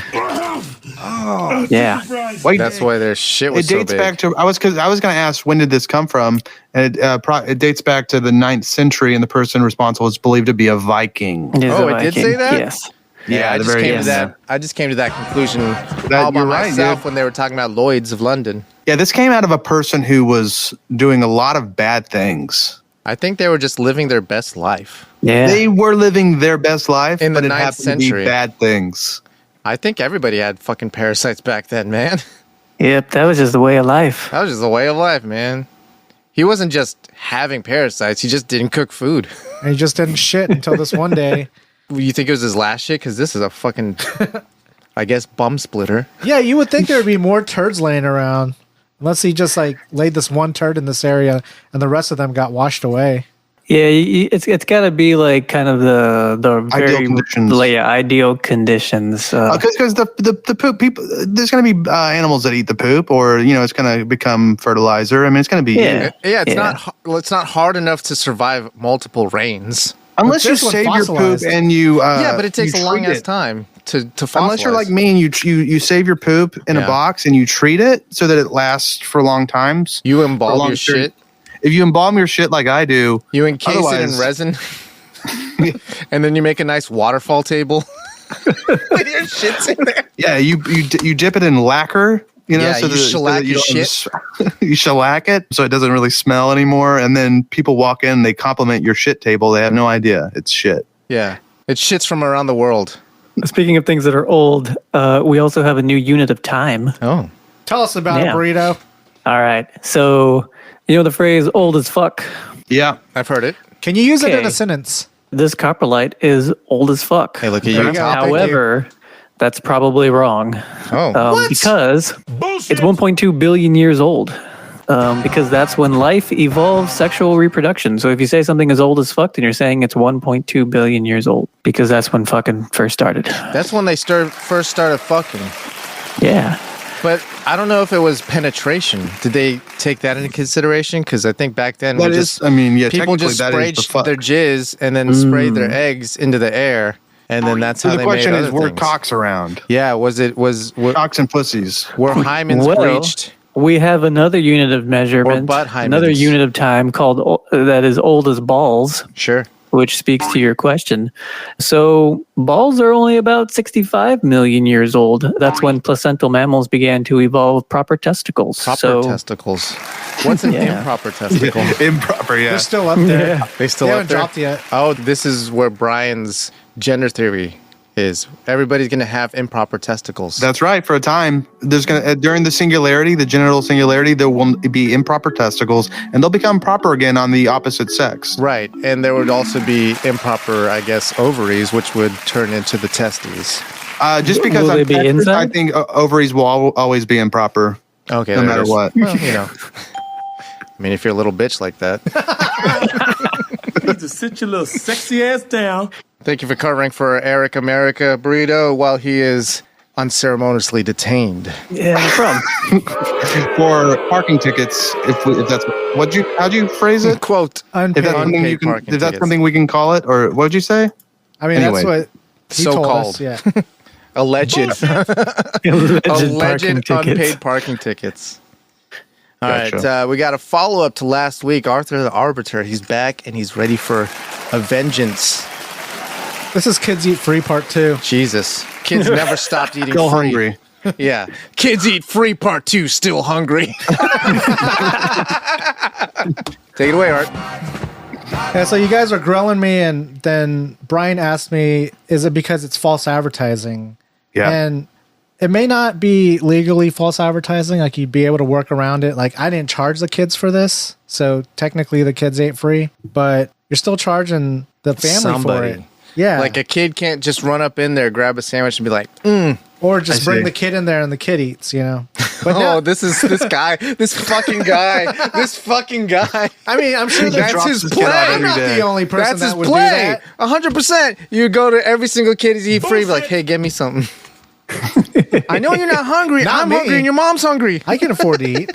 Yeah. Wait, That's why their shit was it so dates big. back to I was going to ask when did this come from, and it dates back to the 9th century, and the person responsible is believed to be a Viking. It is Oh, a it did Viking. say that? Yes. Yeah, I the just very came to end. that. I just came to that conclusion all by you're right, myself dude. when they were talking about Lloyd's of London. Yeah, this came out of a person who was doing a lot of bad things. I think they were just living their best life. Yeah. They were living their best life, In the but it 9th happened to century. be bad things. I think everybody had fucking parasites back then, man. Yep, that was just the way of life. That was just the way of life, man. He wasn't just having parasites. He just didn't cook food. And he just didn't shit until this one day. You think it was his last shit? Because this is a fucking, I guess, bum splitter. Yeah, you would think there would be more turds laying around. Unless he just like laid this one turd in this area and the rest of them got washed away. Yeah, it's got to be like kind of the very conditions. ideal conditions. Because the poop people, there's going to be animals that eat the poop, or it's going to become fertilizer. I mean, it's going to be Yeah. Yeah, it's not hard enough to survive multiple rains. unless you this one save your poop fossilized. and you. Yeah, but it takes you a long treat ass it. time to fossilize. Unless you're like me and you save your poop in a Yeah. box and you treat it so that it lasts for long times. You for embalm long your shit. If you embalm your shit like I do, You encase it in Otherwise- resin, and then you make a nice waterfall table with your shits in there. yeah, you dip it in lacquer. Yeah, so you that shellac you your don't you shellac it so it doesn't really smell anymore. And then people walk in, they compliment your shit table. They have no idea it's shit. Yeah, it shits from around the world. Speaking of things that are old, we also have a new unit of time. Oh, Tell us about Yeah. it, Burrito. All right. So, you know the phrase old as fuck? Yeah. I've heard it. Can you use it in Okay. a sentence? This coprolite is old as fuck. Hey, look at There you. you go. However, that's probably wrong. Oh, Because Bullshit! it's 1.2 billion years old. Because that's when life evolved sexual reproduction. So if you say something is old as fuck, then you're saying it's 1.2 billion years old. Because that's when fucking first started. that's when they first started fucking. Yeah. But I don't know if it was penetration. Did they take that into consideration? Because I think back then That is, I mean, yeah, people technically just that sprayed is the fuck. their jizz and then sprayed their eggs into the air, and then that's So how the they question made is, other were things. cocks around? Yeah, were Cocks and pussies. hymens Well, breached? we have another unit of measurement, butt hymens. another unit of time called that is old as balls. Sure. which speaks to your question. So balls are only about 65 million years old. That's when placental mammals began to evolve proper testicles. Testicles. What's an improper testicle? Improper, yeah. They're still up there. They still They up haven't there? dropped yet. Oh, this is where Brian's gender theory is. Everybody's going to have improper testicles. That's right. For a time, there's gonna during the singularity, the genital singularity, there will be improper testicles, and they'll become proper again on the opposite sex. Right. And there would also be improper, I guess, ovaries, which would turn into the testes. Just because Will they be I inside? think ovaries will always be improper, Okay. no there matter it is. what. Well, you know. I mean, if you're a little bitch like that. You need to sit your little sexy ass down. Thank you for covering for Eric America Burrito while he is unceremoniously detained. Yeah, no problem. For parking tickets, if that's how'd you phrase it? Quote. Unpaid. If that's something Unpaid you can, parking if that's tickets. something we can call it, or what'd you say? I mean, Anyway. that's what he told So-called. us. Yeah. Alleged. Alleged Alleged parking tickets. unpaid parking tickets. All right, Gotcha. we got a follow-up to last week. Arthur the Arbiter, he's back and he's ready for a vengeance. This is Kids Eat Free Part 2. Jesus. Kids never stopped eating Still free. hungry. Yeah. Kids Eat Free Part 2, still hungry. Take it away, Art. Yeah, so you guys are grilling me, and then Brian asked me, is it because it's false advertising? Yeah. And it may not be legally false advertising. Like, you'd be able to work around it. Like, I didn't charge the kids for this, so technically the kids ain't free, but you're still charging the family for it. Yeah. Like a kid can't just run up in there, grab a sandwich, and be like, or just I bring see. the kid in there and the kid eats, you know? But oh, no, this is this guy, this fucking guy. I mean, I'm sure That's drops his his kid off play. I'm every not day. the only person That's his that would do play. that. 100%. You go to every single kid's eat free, be like, hey, get me something. I know you're not hungry. Not I'm me. hungry and your mom's hungry. I can afford to eat.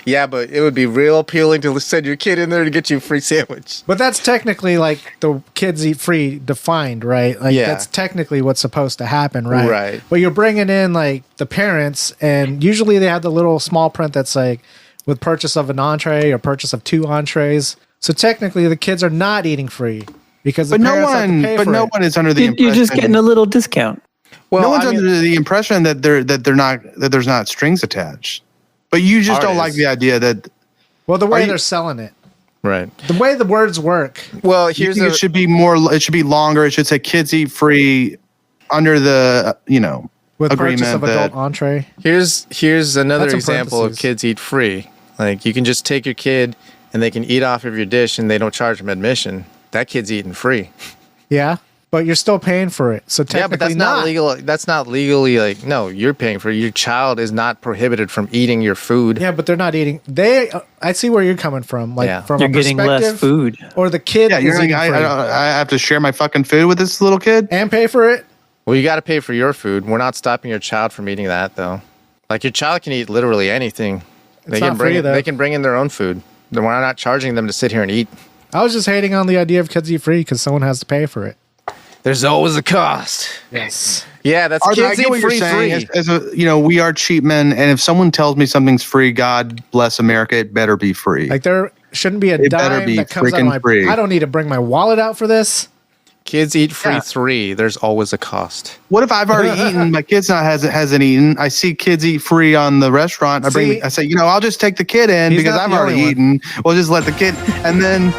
Yeah, but it would be real appealing to send your kid in there to get you a free sandwich. But that's technically like the Kids Eat Free defined, right? Like, Yeah. that's technically what's supposed to happen, right? Right. But you're bringing in like the parents, and usually they have the little small print that's like with purchase of an entree or purchase of 2 entrees. So technically the kids are not eating free because the But no parents have to one, pay but for no it. one is under the impression. You're just getting a little discount. Well, no one's I mean, under the impression that there's not strings attached. But you just don't Ours like is. the idea that Well, the way you- they're selling it, right. the way the words work. Well, you here's think a, it should be more. It should be longer. It should say kids eat free under the With agreement purchase of that adult entree. here's another That's in example of parentheses. kids eat free. Like, you can just take your kid and they can eat off of your dish and they don't charge them admission. That kid's eating free. Yeah, but you're still paying for it. So technically Yeah, but that's not legal. That's not legally like, no, you're paying for it. Your child is not prohibited from eating your food. Yeah, but they're not eating. I see where you're coming from. Like, Yeah. from You're a getting perspective, less food. or the kid yeah, is you're like, eating free I have to share my fucking food with this little kid. and pay for it. Well, you got to pay for your food. We're not stopping your child from eating that, though. Like, your child can eat literally anything. They not can bring free, though. they can bring in their own food. Then we're not charging them to sit here and eat. I was just hating on the idea of kids eat free because someone has to pay for it. There's always a cost. Yes. Yeah, that's Arthur, I kids get eat what you're free. saying. As we are cheap men, and if someone tells me something's free, God bless America, it better be free. Like, there shouldn't be a It better dime be that comes out of freaking my. free. I don't need to bring my wallet out for this. Kids eat free Yeah. 3. There's always a cost. What if I've already eaten? My kid's not hasn't eaten. I see kids eat free on the restaurant. See? I say, I'll just take the kid in He's because not I've the already only eaten. We'll just let the kid, and then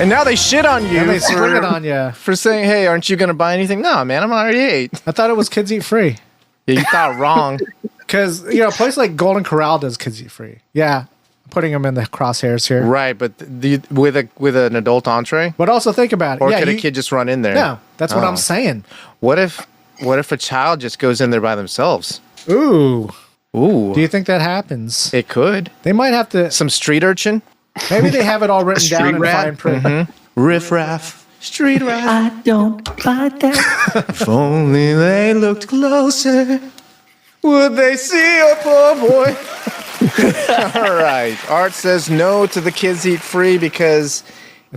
And now they shit on you And they spring for, it on you. for saying, hey, aren't you going to buy anything? No, man, I'm already ate. I thought it was kids eat free Yeah, you thought wrong. because a place like Golden Corral does kids eat free. Yeah, putting them in the crosshairs here. Right, but with an adult entree? But also think about it. Or yeah, could a kid just run in there? No, that's what Oh. I'm saying. What if a child just goes in there by themselves? Ooh, Ooh. do you think that happens? It could. They might have to. Some street urchin? Maybe they have it all written down street in rat? fine print. Riff raff. Street rat. I don't buy that. If only they looked closer, would they see a poor boy? All right. Art says no to the kids eat free because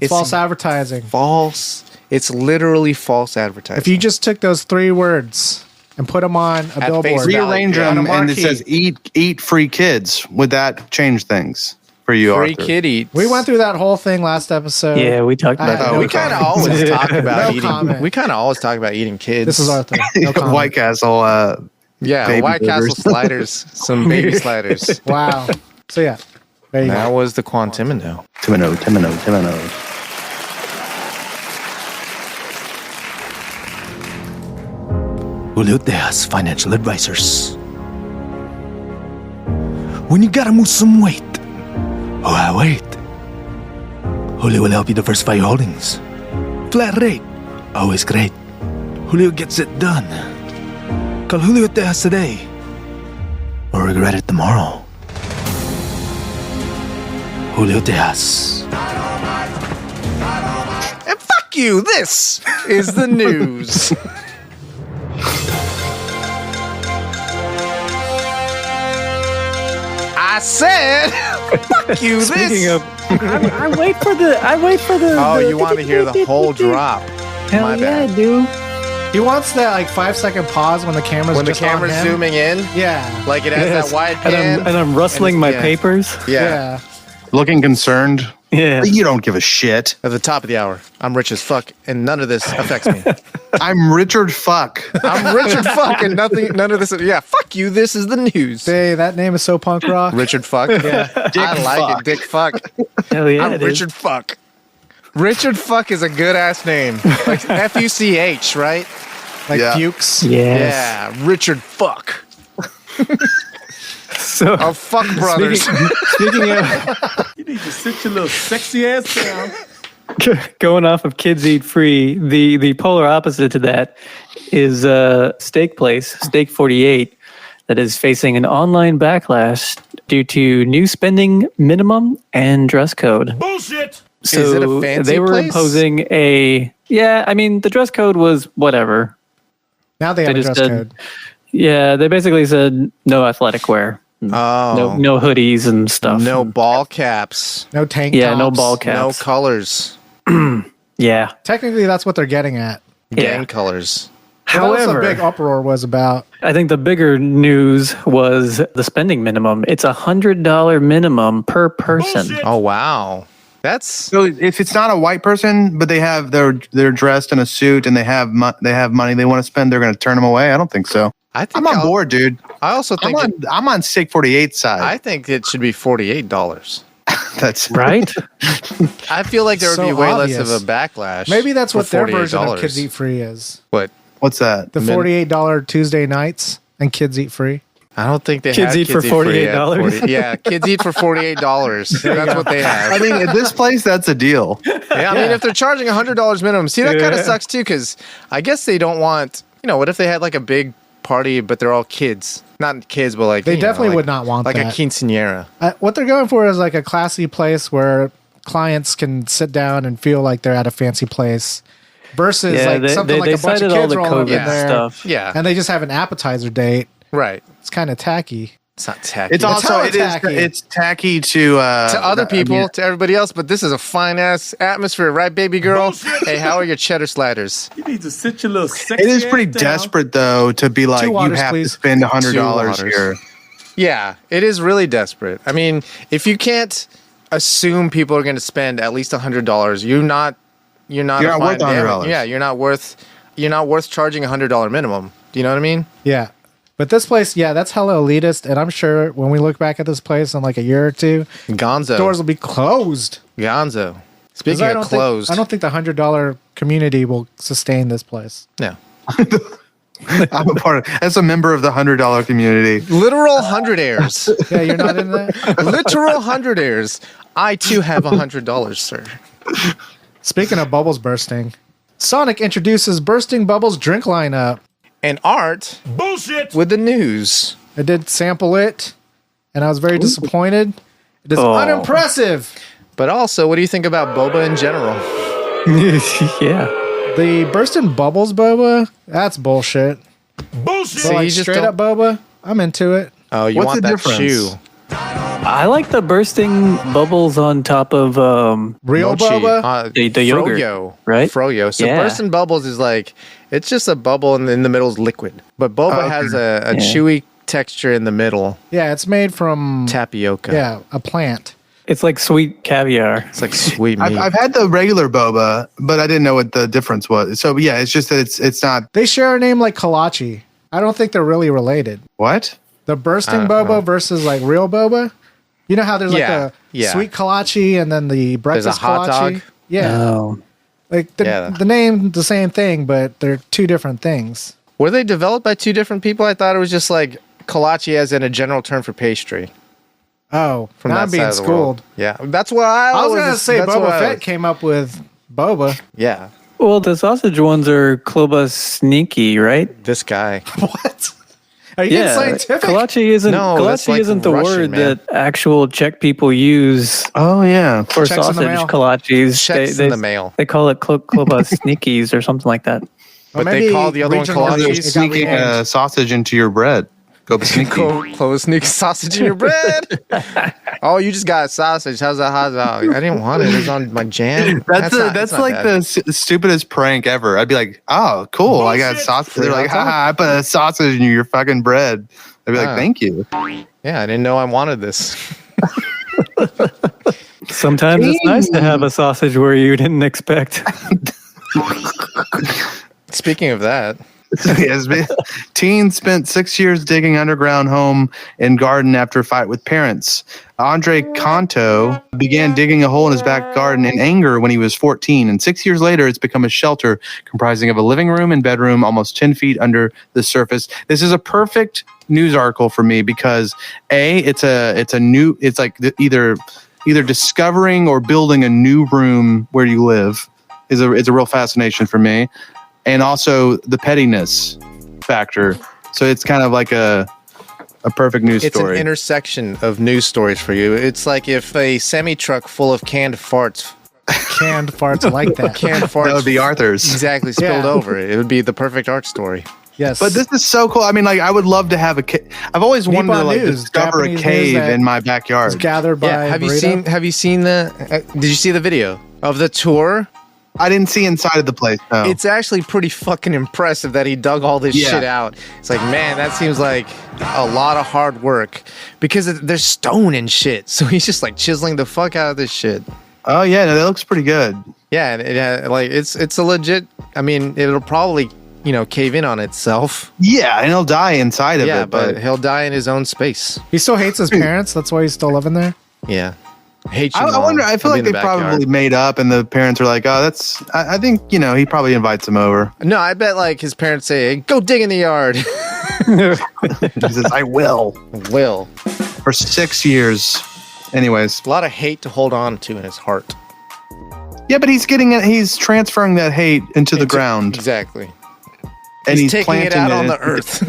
It's false advertising. false. It's literally false advertising. If you just took those 3 words and put them on a At billboard, face value. rearrange on a them, and it marquee. says eat free kids. Would that change things? for you, Free Arthur. kid eats. We went through that whole thing last episode. Yeah, we talked about that. No We kind of always talk about No eating. comment. We kind of always talk about eating kids. This is Arthur. No comment. White Castle. Yeah, baby White Castle burgers. sliders. Some baby sliders. Wow. So yeah, there you That go. was the Quantimino. Timino. Julio Tejas Financial Advisors. When you gotta move some weight, wait. Julio will help you diversify your holdings. Flat rate, always great. Julio gets it done. Call Julio Tejas today, or regret it tomorrow. Julio Tejas. And fuck you, this is the news. I said, fuck you, Speaking this. of, I wait for the. Oh, you want to hear the whole drop. Hell My yeah, bad. dude. He wants that like 5-second pause when the camera's When the just on camera's him. zooming in, Yeah. like it has Yes. that wide And pan. I'm rustling my yeah. papers. Yeah. Yeah. Looking concerned. Yeah. You don't give a shit. At the top of the hour, I'm rich as fuck, and none of this affects me. I'm Richard Fuck. I'm Richard Fuck, and none of this. Yeah, fuck you. This is the news. Hey, that name is so punk rock. Richard Fuck. Yeah, I like Fuck. it. Dick Fuck. Hell yeah. I'm it is. Richard Fuck. Richard Fuck is a good ass name. Like Fuch, right? Like Yeah. Fuchs. Yes. Yeah, Richard Fuck. So Oh, fuck brothers. speaking of You need to sit your little sexy ass down. going off of Kids Eat Free, the polar opposite to that is Steak Place, Steak 48, that is facing an online backlash due to new spending minimum and dress code. Bullshit. So Is it a fancy they were place? imposing I mean, the dress code was whatever. Now they have They a just dress said- code. Yeah, they basically said no athletic wear. Oh, No hoodies and stuff. no ball caps. No tank Yeah, tops. no ball No caps. colors. Yeah. Technically, that's what they're getting at. Gang Yeah. colors. But that was However, a big uproar was about. I think the bigger news was the spending minimum. It's $100 minimum per person. Bullshit. Oh wow, that's So if it's not a white person, but they're dressed in a suit and they have money they want to spend, they're going to turn them away. I don't think so. I think I'm on board, dude. I also think I'm on Steak 48's side. I think it should be $48. That's Right? I feel like there would So be way less obvious. of a backlash. Maybe that's for what their version of $48. Kids Eat Free is. What? What's that? The $48 Tuesday nights and Kids Eat Free. I don't think they Kids had eat for Kids Eat Free at $48? 40 Yeah, kids eat for $48. That's what they have. I mean, at this place, that's a deal. Yeah, I mean, if they're charging $100 minimum, see, that kind of sucks too, because I guess they don't want, what if they had like a big party, but they're all kids? Not kids, but like, They definitely like- would not want like that. a quinceanera. What they're going for is like a classy place where clients can sit down and feel like they're at a fancy place versus Yeah, like something like a bunch of cited all kids the rolling in COVID there stuff. Yeah, and they just have an appetizer date. right. It's kind of tacky. It's not tacky. It's also hella it is tacky. it's tacky to to other people, I mean, to everybody else, but this is a fine ass atmosphere, right, baby girl? Bullshit. Hey, how are your cheddar sliders? You need to sit your little sexy it is pretty ass down. desperate though to be like you waters, have please. to spend Two $100 waters. here. Yeah, it is really desperate. I mean, if you can't assume people are going to spend at least $100, you're not You're a not fine worth damn- $100. Yeah, you're not worth charging $100 minimum. Do you know what I mean? Yeah. But this place, yeah, that's hella elitist. And I'm sure when we look back at this place in like a year or two, Gonzo. doors will be closed. 'Cause Gonzo. Speaking I of don't closed. I don't think the $100 community will sustain this place. No. I'm a part of as a member of the $100 community. Literal hundredaires. Yeah, you're not in that? Literal hundredaires. I too have $100, sir. Speaking of bubbles bursting, Sonic introduces bursting bubbles drink lineup. And Art Bullshit. with the news. I did sample it, and I was very disappointed. It is Oh. unimpressive. But also, what do you think about boba in general? Yeah. The bursting bubbles boba, that's bullshit. Bullshit. So like you just straight up boba, I'm into it. Oh, you What's want the that difference? shoe. I like the bursting bubbles on top of Real Mochi. boba? The yogurt, Froyo, right? Froyo. So Yeah. bursting bubbles is like, it's just a bubble and in the middle is liquid. But boba okay. has a Yeah. chewy texture in the middle. Yeah, it's made from Tapioca. yeah, a plant. It's like sweet caviar. It's like sweet meat. I've had the regular boba, but I didn't know what the difference was. So yeah, it's just that it's not. They share a name like kolache. I don't think they're really related. What? The bursting boba versus like real boba. You know how there's like a sweet kolache and then the breakfast hot kolache? dog? Yeah. Oh. Like the name, the same thing, but they're two different things. Were they developed by two different people? I thought it was just like kolache as in a general term for pastry. Oh, From now that I'm being side of the world. schooled. Yeah, that's what I I was always- going to say that's what Boba I Fett always- came up with boba. Yeah, Well, the sausage ones are Kloba sneaky, right? this guy. What? Are you getting scientific? Kolache isn't, No, that's kolache like isn't the Russian, word man. that actual Czech people use Oh yeah. for Checks in the sausage mail. kolaches. Checks in the mail. They call it Kloba sneakies or something like that. Or But they maybe call the other one regional kolaches. They're it got sneaking renamed. sausage into your bread. Go sneaky. Close sneak sausage in your bread. Oh, you just got sausage. How's that hot dog? I didn't want it. It was on my jam. That's not like bad. the stupidest prank ever. I'd be like, "Oh, cool! I got sausage." They're like, "Ha! I put a sausage in your fucking bread." I'd be like, Ah. "Thank you." Yeah, I didn't know I wanted this. Sometimes it's nice to have a sausage where you didn't expect. Speaking of that, Yes, teen spent 6 years digging underground home and garden after a fight with parents. Andre Canto began digging a hole in his back garden in anger when he was 14, and 6 years later, it's become a shelter comprising of a living room and bedroom almost 10 feet under the surface. This is a perfect news article for me because it's like either discovering or building a new room where you live is a real fascination for me. And also the pettiness factor. So it's kind of like a perfect news it's story. an intersection of news stories for you. It's like if a semi-truck full of canned farts like that. canned farts That would be Arthur's. exactly spilled Yeah. over. It would be the perfect art story. Yes. But this is so cool. I mean, like, I would love to have I've always wanted to Nippon like News, discover Japanese a cave news that in my was backyard. gathered by Yeah, have you seen the did you see the video of the tour? I didn't see inside of the place. No. It's actually pretty fucking impressive that he dug all this Yeah. shit out. It's like, man, that seems like a lot of hard work because there's stone and shit. So he's just like chiseling the fuck out of this shit. Oh yeah, no, that looks pretty good. Yeah, and it's a legit. I mean, it'll probably cave in on itself. Yeah, and he'll die inside of Yeah, it. but he'll die in his own space. He still hates his parents. That's why he's still living there. Yeah, hate you. I Mom. wonder. I feel I'll like be they in the backyard. probably made up, and the parents are like, "Oh, that's." I think he probably invites him over. No, I bet like his parents say, hey, "Go dig in the yard." He says, "I will." Will. For 6 years. Anyways, A lot of hate to hold on to in his heart. yeah, but he's transferring that hate into the ground, Exactly. and he's taking planting it out on the earth.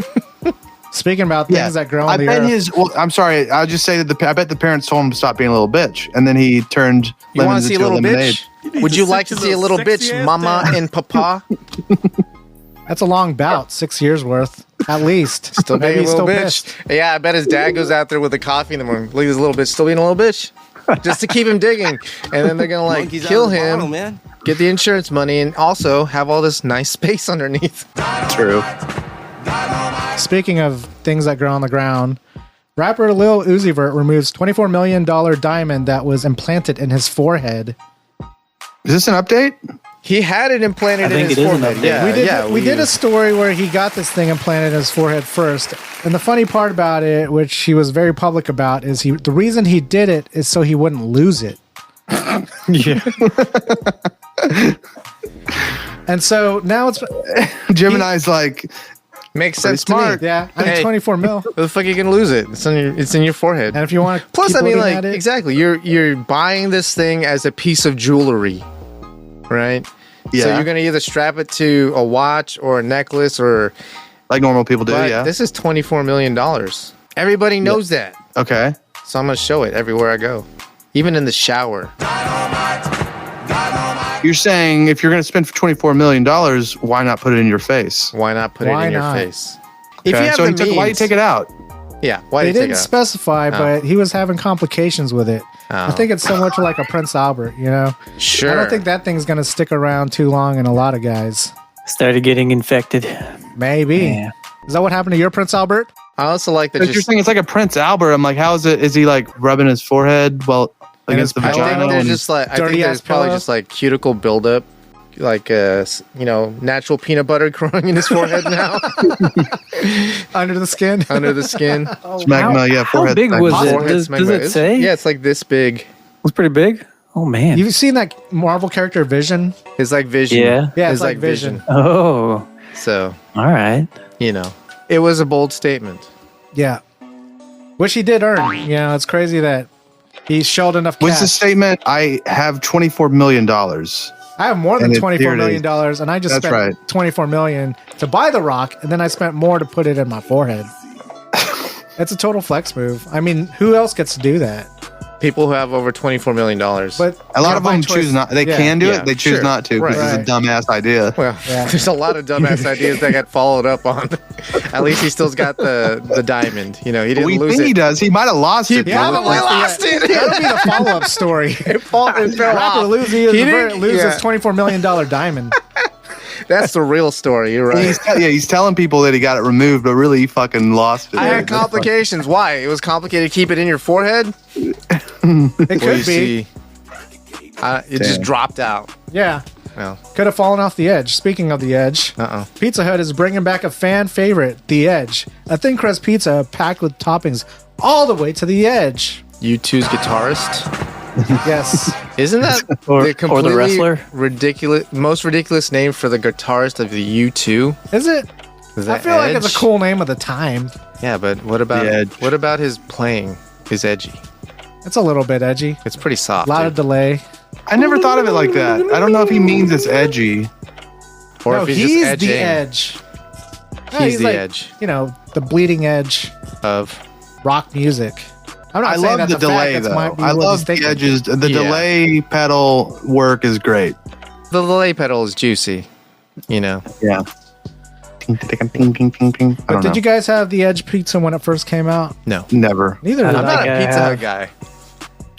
Speaking about things that grow I on the bet earth. Well, I'm sorry. I'll just say that I bet the parents told him to stop being a little bitch, and then he turned You want lemons to see a into little lemonade. bitch? Would you like to see a little bitch, mama and papa? That's a long bout. 6 years worth, at least. Still being Maybe a he's little still bitch. pissed. Yeah, I bet his dad goes out there with a coffee in the morning. Look at this little bitch still being a little bitch. Just to keep him digging. And then they're going to kill him, get the insurance money, and also have all this nice space underneath. True. Speaking of things that grow on the ground, rapper Lil Uzi Vert removes $24 million diamond that was implanted in his forehead. Is this an update? He had it implanted I in think his it is an forehead. update. Yeah, We did a story where he got this thing implanted in his forehead first. And the funny part about it, which he was very public about, is the reason he did it is so he wouldn't lose it. Yeah. And so now it's Gemini's like, Makes Pretty sense to me. smart. yeah, I mean, Hey. 24 mil. Where the fuck are you gonna lose it? It's in your forehead. And if you want to Plus, keep I mean, looking like at it, exactly, you're buying this thing as a piece of jewelry, right? Yeah. So you're gonna either strap it to a watch or a necklace or. like normal people do, But yeah. this is $24 million. Everybody knows that, Okay. so I'm gonna show it everywhere I go, even in the shower. You're saying if you're going to spend for $24 million, why not put it in your face? Why not put it Why in your not? face? If Okay, you have so the he took, why do you means- take it out? Yeah, why they do you take didn't it out? specify, but he was having complications with it. I Oh. think it's similar to like a Prince Albert, you know? Sure. I don't think that thing's going to stick around too long in a lot of guys. Started getting infected. Maybe. Yeah. Is that what happened to your Prince Albert? I also like that. But you're saying it's like a Prince Albert. I'm like, how is it? Is he like rubbing his forehead? Well, against the I think I vagina. think there's and- just like I think dirty there's ass probably pillow. just like cuticle buildup, like natural peanut butter growing in his forehead now Under the skin. under the skin. Smegma, yeah, How forehead big smegma. was it? Forehead Does smegma. it say? Yeah, it's like this big. It was pretty big. Oh man. You've seen that Marvel character Vision? It's like Vision. Yeah. Yeah, it's like Vision. Oh. So All right. it was a bold statement. Yeah. Which he did earn. You know, it's crazy that he shelled enough What's cash. the statement? I have $24 million. I have more than And $24 here it million, is. and I just That's spent right. $24 million to buy the rock, and then I spent more to put it in my forehead. It's a total flex move. I mean, who else gets to do that? People who have over $24 million. But A lot of by them choice- choose not. They yeah. can do Yeah, it. They choose sure. not to because Right. it's a dumbass idea. well, Yeah. there's a lot of dumbass ideas that got followed up on. At least he still's got the diamond. He didn't We lose think he it. does. He might have lost it. Yeah, though. but we lost it. That'll be the follow-up story. It fell Rapper off. loses He didn't- his yeah. $24 million diamond. That's the real story. You're right. He's telling people that he got it removed, but really he fucking lost it. I had complications. Why? It was complicated to keep it in your forehead? It Well, could you be. see, it just dropped out. Yeah. Well, Could have fallen off the edge. Speaking of the edge, Pizza Hut is bringing back a fan favorite, the Edge. A thin crust pizza packed with toppings all the way to the edge. U2's guitarist. Yes. Isn't that Or the the completely wrestler? most ridiculous name for the guitarist of the U2? Is it? Is I that feel like it's Edge? a cool name of the time. Yeah, but what about The Edge. what about his playing? His edgy. It's a little bit edgy. It's pretty soft. A lot of dude. delay. I never thought of it like that. I don't know if he means it's edgy. Or No, if he's he's just the edging edge. No, He's the like, edge You know, the bleeding edge of. rock music. I'm not I saying love that's the a fact, delay that's though. might be I what love he's the thinking. edges. The Yeah. delay pedal work is great. The delay pedal is juicy. Yeah. Ping, ping, ping, ping, ping. I But don't did know. you guys have the Edge pizza when it first came out? No. Never. Neither I did I'm don't I. not think a I Pizza have. Hut guy.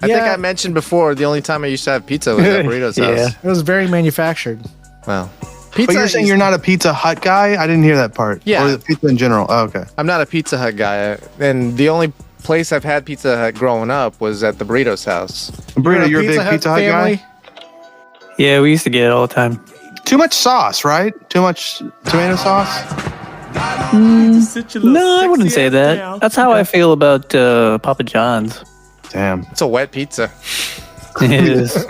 I Yeah. think I mentioned before the only time I used to have pizza was at Burrito's Yeah. house. It was very manufactured. Well, pizza. But you're saying you're not a Pizza Hut guy? I didn't hear that part. Yeah. Or the pizza in general. Oh, okay. I'm not a Pizza Hut guy, and the only place I've had Pizza Hut growing up was at the Burrito's house. Burrito, you're a big Pizza Hut guy? Yeah, we used to get it all the time. Too much sauce, right? Too much tomato sauce? No, I wouldn't say that. That's how I feel about Papa John's. Damn. It's a wet pizza. It is.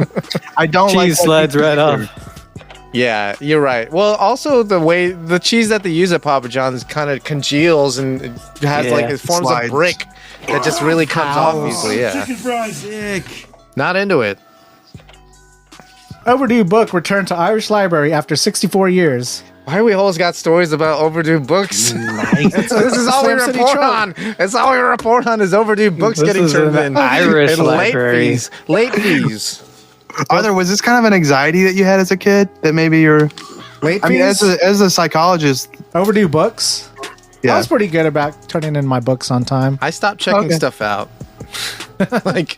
I don't like Cheese that slides pizza right either. off. Yeah, you're right. Well, also the cheese that they use at Papa John's kind of congeals and it has Yeah. like it forms Slides. a brick that just really comes off easily. Yeah, not into it. Overdue book returned to Irish Library after 64 years. Why we always got stories about overdue books? this is all we Slam City report trope. on. That's all we report on is overdue books This getting is turned an in. Irish And late library. fees. Late fees. Arthur, was this kind of an anxiety that you had as a kid? That maybe you're. Late I mean, fees? as a psychologist, Overdue books? I yeah. was pretty good about turning in my books on time. I stopped checking Okay. stuff out. Like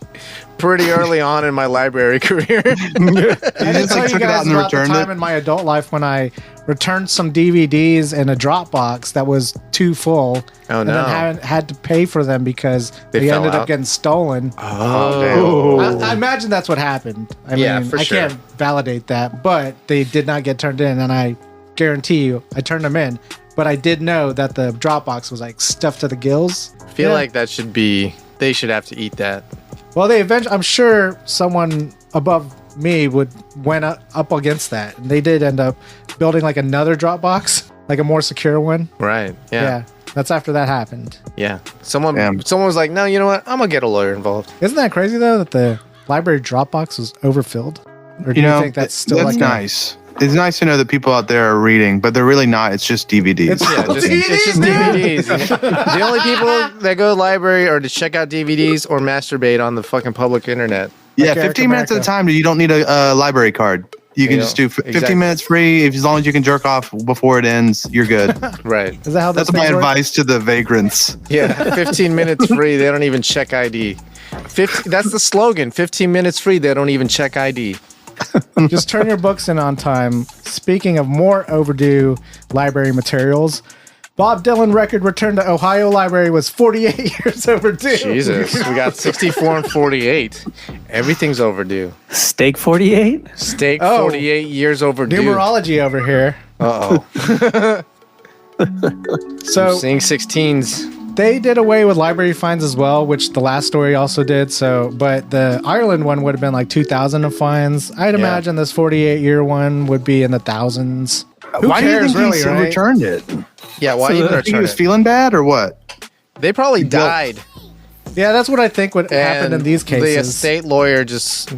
pretty early on in my library career. I didn't just, tell like, you took it out guys and about the returned time it? in my adult life when I returned some DVDs in a Dropbox that was too full. Oh, and no. then had to pay for them because They they fell ended out? up getting stolen. Oh, I imagine that's what happened. I Yeah, mean, for I sure. can't validate that, but they did not get turned in, and I guarantee you, I turned them in. But I did know that the Dropbox was like stuffed to the gills. I feel Yeah. like that should be. They should have to eat that. Well, they eventually, I'm sure someone above me went up against that, and they did end up building like another Dropbox, like a more secure one. Right. Yeah, Yeah. that's after that happened. Yeah. Someone Damn. was like, no, you know what? I'm gonna get a lawyer involved. Isn't that crazy though that the library Dropbox was overfilled? Or do you, think that's still that's like nice. It's nice to know that people out there are reading, but they're really not. It's just DVDs. It's Yeah, it's just DVDs. The only people that go to the library are to check out DVDs or masturbate on the fucking public internet. yeah, Like 15 minutes at a America. time. You don't need a library card. You can You just know, do 15 exactly. minutes free. As long as you can jerk off before it ends, you're good. Right. Is that how That's those my things work? advice to the vagrants. Yeah. 15 minutes free. They don't even check ID. That's the slogan. 15 minutes free. They don't even check ID. Just turn your books in on time. Speaking of more overdue library materials, Bob Dylan record returned to Ohio Library was 48 years overdue. Jesus, we got 64 and 48. Everything's overdue. Steak 48? Steak Oh. 48 years overdue. Numerology over here. Uh-oh. So Seeing 16s. they did away with library fines as well, which the last story also did. So, but the Ireland one would have been like 2,000 of fines. I'd imagine this 48-year one would be in the thousands. Who Why do you cares, think really, he right? returned it? Yeah, why So even I think he return was it? feeling bad or what? They probably died. Yeah, that's what I think would happen in And these cases. the estate lawyer just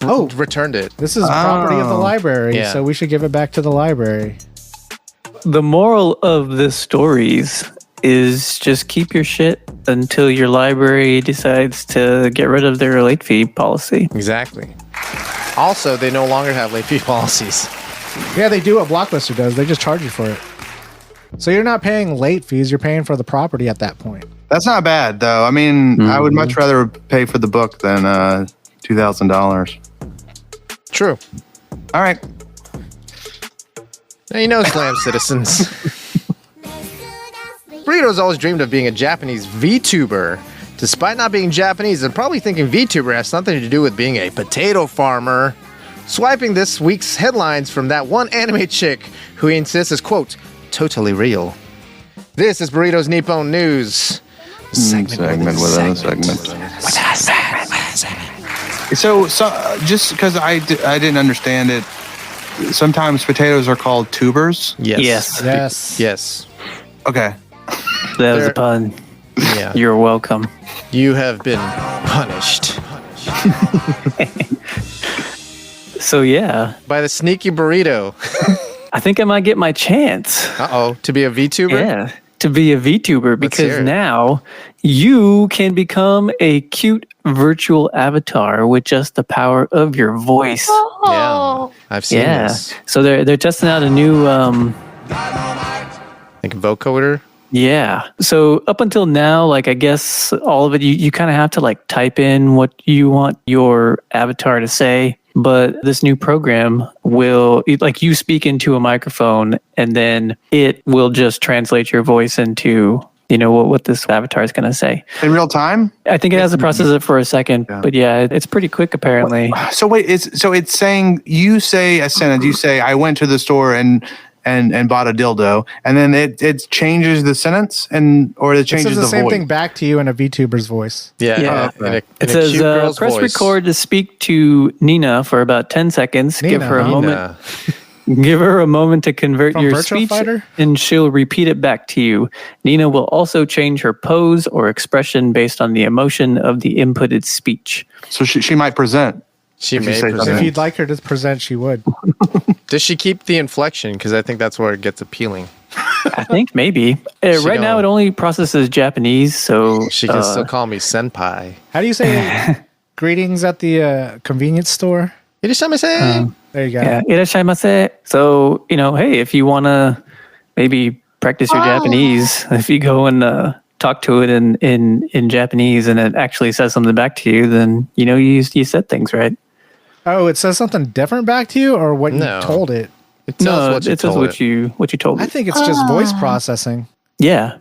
returned it. This is property of the library, Yeah. so we should give it back to the library. The moral of this stories is just keep your shit until your library decides to get rid of their late fee policy. Exactly. Also, they no longer have late fee policies. Yeah, they do what Blockbuster does. They just charge you for it. So you're not paying late fees. You're paying for the property at that point. That's not bad, though. I mean, I would much rather pay for the book than $2,000. True. All right. Now you know, Slam citizens. Burrito's always dreamed of being a Japanese VTuber. Despite not being Japanese and probably thinking VTuber has something to do with being a potato farmer. Swiping this week's headlines from that one anime chick who he insists is, quote, totally real. This is Burrito's Nippon News. Segment within a segment. So just because I didn't understand it, sometimes potatoes are called tubers. Yes. Yes. Yes. Okay. That was There- a pun. Yeah. You're welcome. You have been punished So yeah, by the sneaky burrito. I think I might get my chance. Uh-oh. To be a VTuber? Yeah, to be a VTuber hear because it. now you can become a cute virtual avatar with just the power of your voice. Yeah. I've seen Yeah. this. So they're testing out a new Like vocoder? yeah. So up until now, like I guess all of it you kind of have to like type in what you want your avatar to say. But this new program will, like, you speak into a microphone and then it will just translate your voice into, you know, what this avatar is going to say. In real time? I think it has to process it for a second, but yeah, it's pretty quick apparently. So wait, it's saying you say a sentence. You say, "I went to the store and bought a dildo," and then it changes the sentence or it It changes says the the same voice. thing back to you in a VTuber's voice. Yeah. Yeah. In a It says, cute girl's press voice. record to speak to Nina for about 10 seconds. Give Nina, her a huh? moment. Give her a moment to convert From your Virtua speech, Fighter? and she'll repeat it back to you. Nina will also change her pose or expression based on the emotion of the inputted speech. So she might present. She If you may say present. something. If you'd like her to present, she would. Does she keep the inflection? Because I think that's where it gets appealing. I think maybe. Right now, don't. it only processes Japanese, so She can still call me senpai. How do you say greetings at the convenience store? Irashimasu. There you go. yeah. Irashaimase. So, you know, hey, if you want to maybe practice your Japanese, if you go and talk to it in Japanese and it actually says something back to you, then, you know, you said things right. Oh, it says something different back to you or what No. you told it? It tells what you it says told what you told I it. think it's just voice processing. Yeah.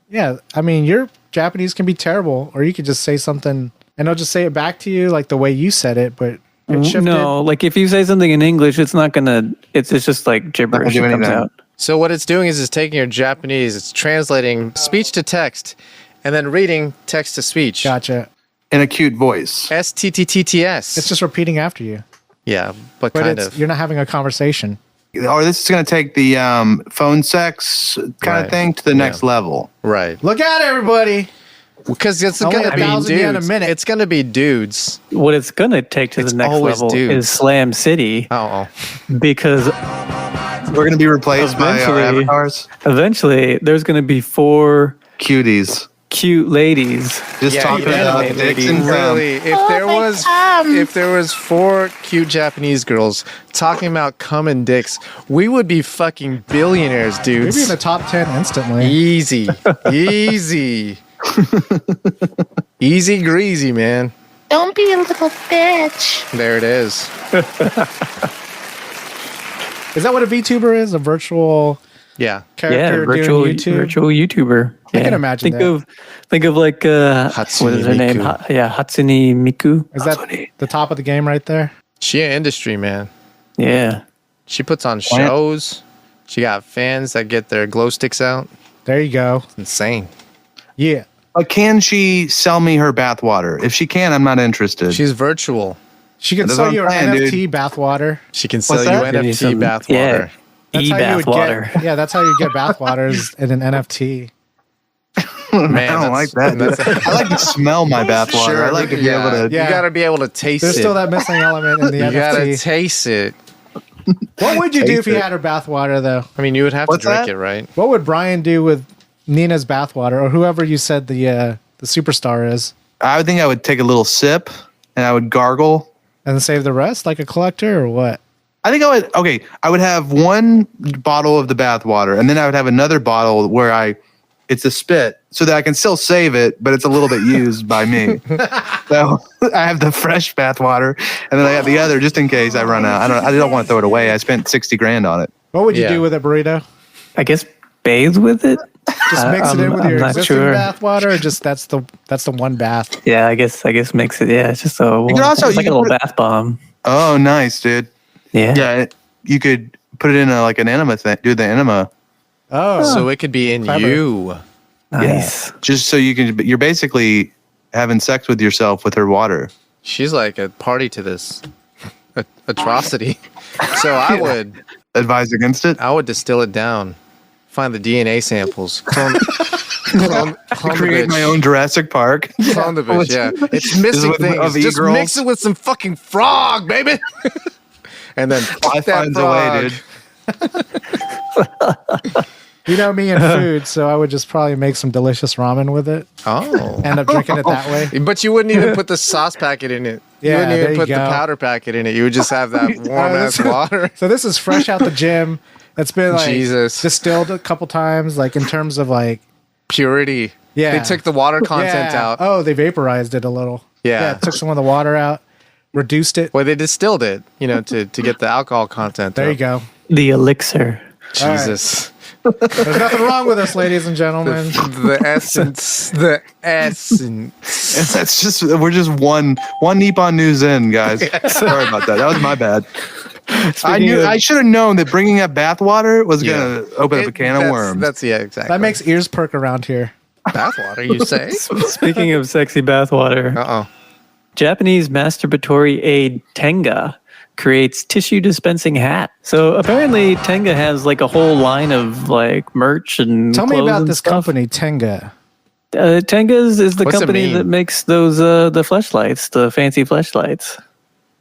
Yeah, I mean, your Japanese can be terrible, or you could just say something and it'll just say it back to you like the way you said it, but it shifted. No, like if you say something in English, it's not gonna. It's just like gibberish do that comes anything. out. So what it's doing is it's taking your Japanese, it's translating speech to text, and then reading text to speech. Gotcha. In a cute voice. STTTTS. It's just repeating after you, yeah, but but kind it's of. you're not having a conversation. Or this is going to take the phone sex kind Right. of thing to the next level. Right. Look out, everybody! Because it's Only going to be 1,000 yen a dudes. minute. It's going to be dudes. What it's gonna take to It's the next always level dudes. is Slam City, Oh. because We're going to be replaced by our Eventually- avatars. eventually there's gonna be 4 Cuties. cute ladies. Just talking about anime dicks lady. and cum. Really, if there was 4 cute Japanese girls talking about cum and dicks, we would be fucking billionaires, Maybe in dudes. the top 10 instantly. Easy, easy, easy greasy, man. Don't be a little bitch. There it is. Is that what a VTuber is? A virtual Yeah. character virtual doing YouTube. virtual YouTuber. I Yeah. can imagine Think of like what is her name? Miku. Hatsune Miku. Is that the top of the game right there? She an industry, man. Yeah. She puts on shows. She got fans that get their glow sticks out. There you go. Insane. Yeah. But can she sell me her bathwater? If she can, I'm not interested. She's virtual. She can That's sell what you I'm an saying, NFT bathwater. She can sell you that? NFT bathwater. That's how you would E-bathwater. get. Yeah, that's how you get bathwaters in an NFT. Man, I don't like that. I like to smell my bathwater. I like to be able to. Yeah. You gotta be able to taste There's it. still that missing element in the You gotta NFT. taste it. What would you do taste if you it. had her bathwater, though? I mean, you would have What's to drink that? it, right? What would Brian do with Nina's bathwater, or whoever you said the superstar is, I would think I would take a little sip and I would gargle. and save the rest like a collector, or what? I think I would. Okay, I would have one bottle of the bathwater, and then I would have another bottle where it's a spit, so that I can still save it, but it's a little bit used by me. So I have the fresh bathwater, and then I have the other just in case I run out. I don't want to throw it away. I spent $60,000 on it. What would you Yeah. do with a burrito? I guess bathe with it. Just mix it in with I'm your not existing sure. bathwater, or just that's the one bath. Yeah, I guess mix it. Yeah, it's just a could also- it's like you a little could- bath bomb. Oh, nice, dude. Yeah. Yeah, you could put it in like an enema thing. Do the enema. Oh, So it could be in Clever. you. Nice. Just so you can. You're basically having sex with yourself with her water. She's like a party to this atrocity. So I Advise against it. would distill it down, find the DNA samples, clone the Create my bitch. own Jurassic Park. Clone the bitch, yeah. It's missing with- things. of Just e-girls. mix it with some fucking frog, baby. And then I fuck that find a way, frog. dude. you know me and food, so I would just probably make some delicious ramen with it. Oh. End up drinking it that way. But you wouldn't even put the sauce packet in it. You Yeah, wouldn't there even you put the go. powder packet in it. You would just have that warm ass water. So this is fresh out the gym. It's been like Jesus. distilled a couple times, like in terms of like Purity. Yeah. They took the water content yeah. out. Oh, they vaporized it a little. Yeah. Took some of the water out, reduced it. Well, they distilled it, to get the alcohol content. There out. you go. The elixir. Jesus. There's nothing wrong with us, ladies and gentlemen. The essence. The essence. That's just we're just one Nippon News in, guys. Sorry about that. That was my bad. I should have known that bringing up bathwater was gonna open up a can of worms. That's exactly. That makes ears perk around here. bathwater, you say? Speaking of sexy bathwater, Uh-oh. Japanese masturbatory aid Tenga creates tissue dispensing hat. So apparently Tenga has like a whole line of like merch and Tell me clothes about and this stuff. company, Tenga. Tenga is the What's it company mean? that makes those the fleshlights, the fancy fleshlights.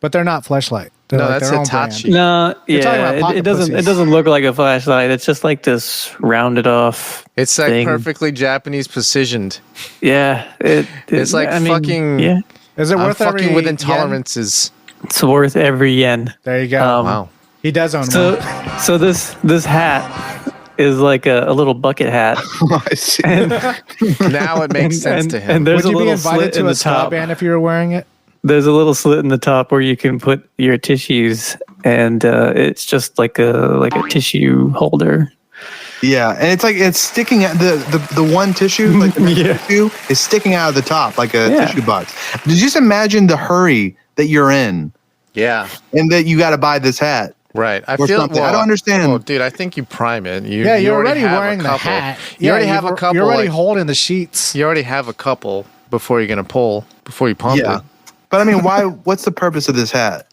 But they're not Fleshlight. They're No, like that's their own Hitachi. brand. No, You're talking about yeah, pocket it doesn't. pussies. It doesn't look like a flashlight. It's just like this rounded off. It's like thing. perfectly Japanese precisioned. Yeah, It's like fucking- Yeah, Is it I'm worth fucking every with yen? intolerances. it's worth every yen. There you go. Wow. He does own So, one. so this hat is like a little bucket hat. I see. Now it makes sense to him. And there's Would you a be little invited slit in to the a ska top. band if you were wearing it? There's a little slit in the top where you can put your tissues, and it's just like a tissue holder. Yeah, and it's sticking out the one tissue, like the tissue, is sticking out of the top like a Yeah. tissue box. Did you just imagine the hurry that you're in, Yeah. and that you got to buy this hat? Right. I Or feel. something. I don't understand. Well, dude, I think you prime it. Yeah, you're already have a wearing the couple. hat. You Yeah, already have a couple. You're already like, holding the sheets. you already have a couple before you're gonna pull. Before you pump Yeah, it. but I mean, why? What's the purpose of this hat?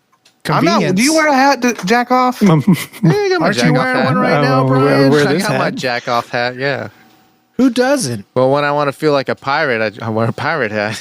I'm not. Convenience. Do you wear a hat to jack off? Yeah, I got my Aren't you jack-off wearing hat. one right now, Oh, Brian? wear I this got my hat. jack off hat. Yeah. Who doesn't? Well, when I want to feel like a pirate, I wear a pirate hat.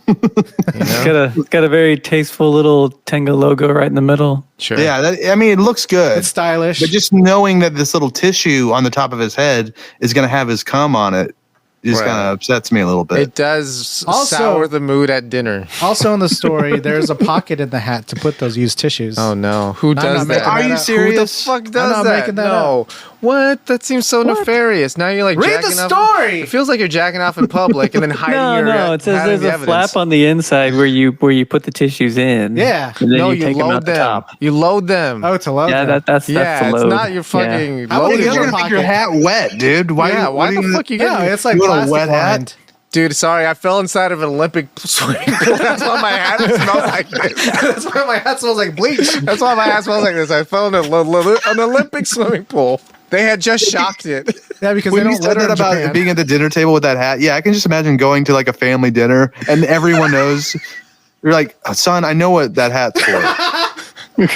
It's got a very tasteful little Tenga logo right in the middle. Sure. Yeah, I mean, it looks good. It's stylish. But just knowing that this little tissue on the top of his head is going to have his cum on it just Right. kind of upsets me a little bit. It does Also- sour the mood at dinner. Also in the story, there's a pocket in the hat to put those used tissues. Oh no! Who I'm does not making that? Are that you up. serious? Who the fuck does not that? making that No. What? That seems so nefarious. Now you're like Read jacking the off. story. It feels like you're jacking off in public and then hiding No, it says there's a flap on the inside where you put the tissues in. Yeah. And then No, you you take them load out the them. top. You load them. Oh, to load Yeah, them. that's yeah, the it's load. not your fucking How about loading. the You're other gonna make your pocket? hat wet, dude. Why Why the fuck you No, getting? it's like You want a plastic wet hat? lined. Dude, sorry, I fell inside of an Olympic swimming pool. That's why my hat smells like this. That's why my hat smells like bleach. That's why my hat smells like this. I fell in an Olympic swimming pool. They had just shocked it. Yeah, because When they you don't said litter that in about Japan. being at the dinner table with that hat, yeah, I can just imagine going to like a family dinner and everyone knows. You're like, son, I know what that hat's for.